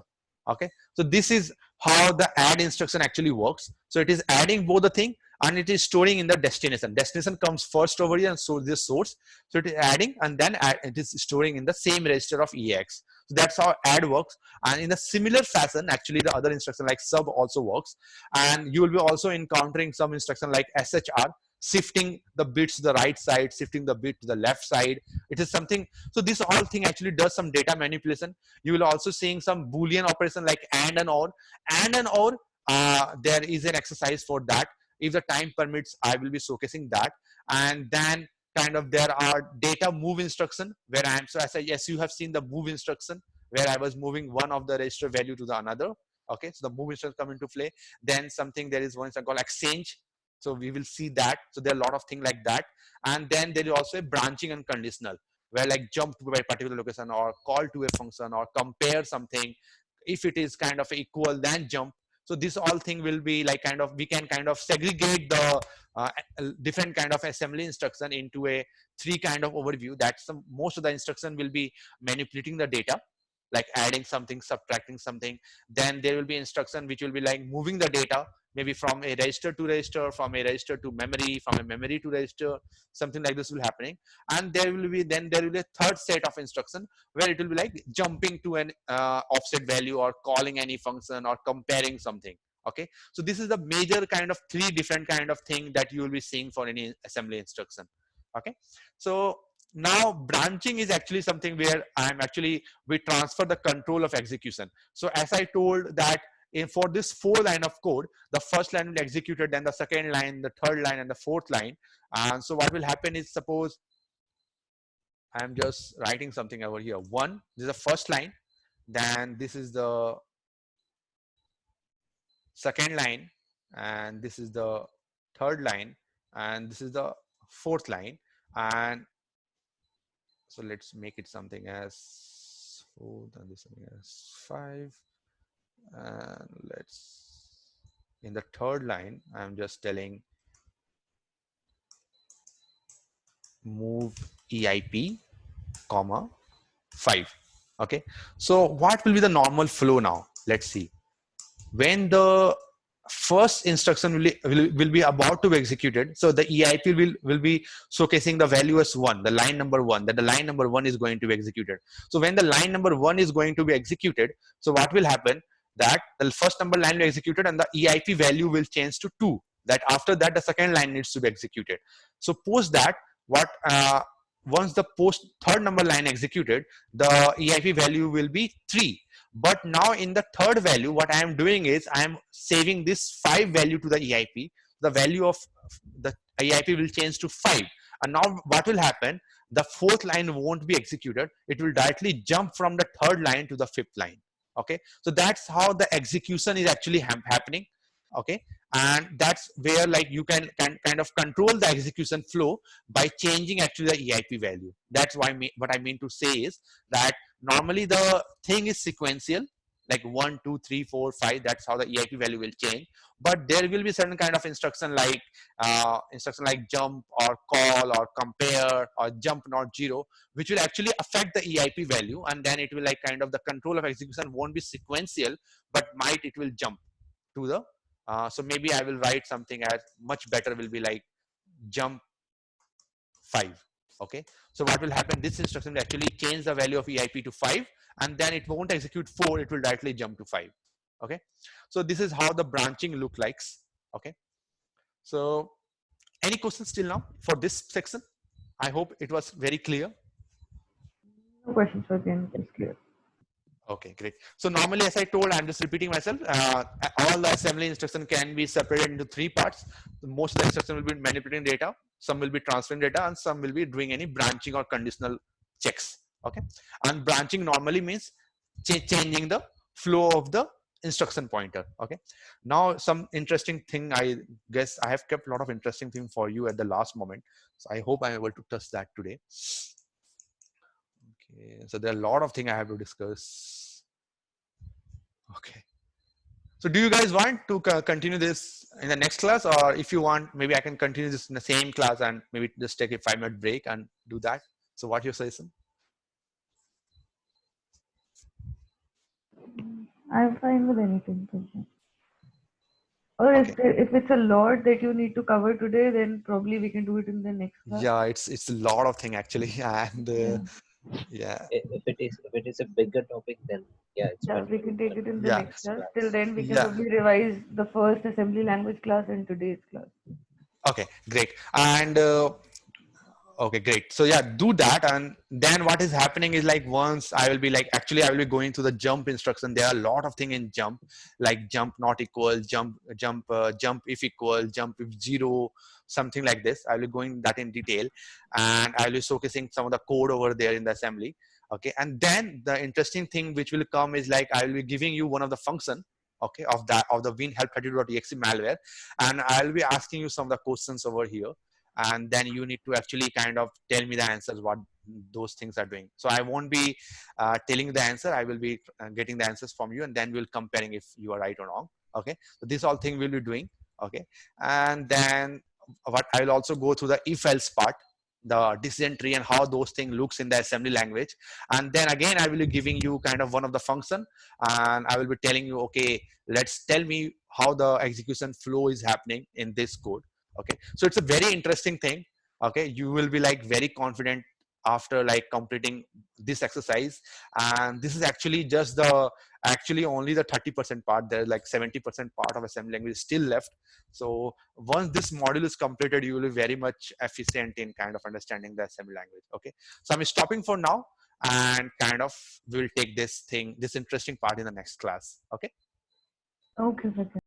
Okay, so this is how the add instruction actually works. So it is adding both the thing and it is storing in the destination. Destination comes first over here and so this source. So it is adding and then it is storing in the same register of ex. So that's how add works. And in a similar fashion, actually the other instruction like sub also works. And you will be also encountering some instruction like shr, shifting the bits to the right side, shifting the bit to the left side. It is something. So this all thing actually does some data manipulation. You will also seeing some Boolean operation like and or. And or, there is an exercise for that. If the time permits, I will be showcasing that. And then kind of there are data move instruction where I am. So I said, yes, you have seen the move instruction where I was moving one of the register value to the another. Okay, so the move instruction come into play. Then something there is one called exchange. So we will see that. So there are a lot of things like that. And then there is also a branching and conditional where like jump to a particular location or call to a function or compare something. If it is kind of equal, then jump. So this all thing will be like kind of, we can kind of segregate the different kind of assembly instruction into a 3 kind of overview. That's most of the instruction will be manipulating the data, like adding something, subtracting something. Then there will be instruction which will be like moving the data, maybe from a register to register, from a register to memory, from a memory to register, something like this will happening. And there will be a third set of instruction where it will be like jumping to an offset value or calling any function or comparing something. Okay, so this is the major kind of 3 different kind of thing that you will be seeing for any assembly instruction. Okay, so now branching is actually something where we transfer the control of execution. So as I told that for this 4 line of code, the first line will be executed, then the second line, the third line, and the fourth line. And so what will happen is, suppose I'm just writing something over here. 1, this is the first line, then this is the second line, and this is the third line, and this is the fourth line. And so let's make it something as 4, then this something as 5. And let's, in the third line, I'm just telling move EIP, comma 5. Okay. So what will be the normal flow now? Let's see. When the first instruction will be about to be executed, so the EIP will be showcasing the value as 1, the line number 1, that the line number 1 is going to be executed. So when the line number 1 is going to be executed, so what will happen, that the first number line will be executed and the EIP value will change to 2. That after that the second line needs to be executed. So post that, once the third number line executed, the EIP value will be 3. But now in the third value, what I am doing is I am saving this 5 value to the EIP. The value of the EIP will change to 5. And now what will happen? The fourth line won't be executed. It will directly jump from the third line to the fifth line. Okay, so that's how the execution is actually happening. Okay, and that's where like you can kind of control the execution flow by changing actually the EIP value. That's why what I mean to say is that normally the thing is sequential, like 1 2 3 4 5. That's how the EIP value will change. But there will be certain kind of instruction like jump or call or compare or jump not 0, which will actually affect the EIP value, and then it will like kind of the control of execution won't be sequential, but it will jump to the so maybe I will write something as much better will be like jump 5. Okay, so what will happen, this instruction will actually change the value of EIP to 5, and then it won't execute 4, it will directly jump to 5. Okay, so this is how the branching look likes. Okay, so any questions till now for this section? I hope it was very clear. No questions for again, it's clear. Okay, great. So normally, as I told, I'm just repeating myself. All the assembly instruction can be separated into 3 parts. Most of the instruction will be manipulating data, some will be transferring data, and some will be doing any branching or conditional checks. Okay, and branching normally means changing the flow of the instruction pointer. Okay, now some interesting thing. I guess I have kept a lot of interesting thing for you at the last moment. So I hope I'm able to touch that today. Okay, so there are a lot of things I have to discuss. Okay. So do you guys want to continue this in the next class, or if you want, maybe I can continue this in the same class and maybe just take a 5-minute break and do that. So what your suggestion? I'm fine with anything. Or Okay. if it's a lot that you need to cover today, then probably we can do it in the next class. Yeah, it's a lot of thing actually, and yeah. If it is a bigger topic, then yeah, it's Yeah, better we can take it in the Yeah. next class. Till then, we can Yeah. probably revise the first assembly language class and today's class. Okay, great. And okay, great. So yeah, do that, and then what is happening is like once I will be like actually I will be going to the jump instruction. There are a lot of things in jump, like jump not equal, jump if equal, jump if 0, something like this. I will be going that in detail, and I will be showcasing some of the code over there in the assembly. Okay, and then the interesting thing which will come is like I will be giving you one of the function. Okay, of the winhelp32.exe malware, and I'll be asking you some of the questions over here, and then you need to actually kind of tell me the answers what those things are doing. So I won't be telling the answer, I will be getting the answers from you, and then we'll comparing if you are right or wrong. Okay, so this all thing we'll be doing. Okay, and then what I will also go through the if else part, the decision tree, and how those things looks in the assembly language. And then again I will be giving you kind of one of the function, and I will be telling you, okay, let's tell me how the execution flow is happening in this code. Okay, so it's a very interesting thing. Okay, you will be like very confident after like completing this exercise, and this is actually just the actually only the 30% part. There's like 70% part of assembly language still left. So once this module is completed, you will be very much efficient in kind of understanding the assembly language. Okay, so I'm stopping for now, and kind of we'll take this interesting part in the next class. Okay. Okay, Satya.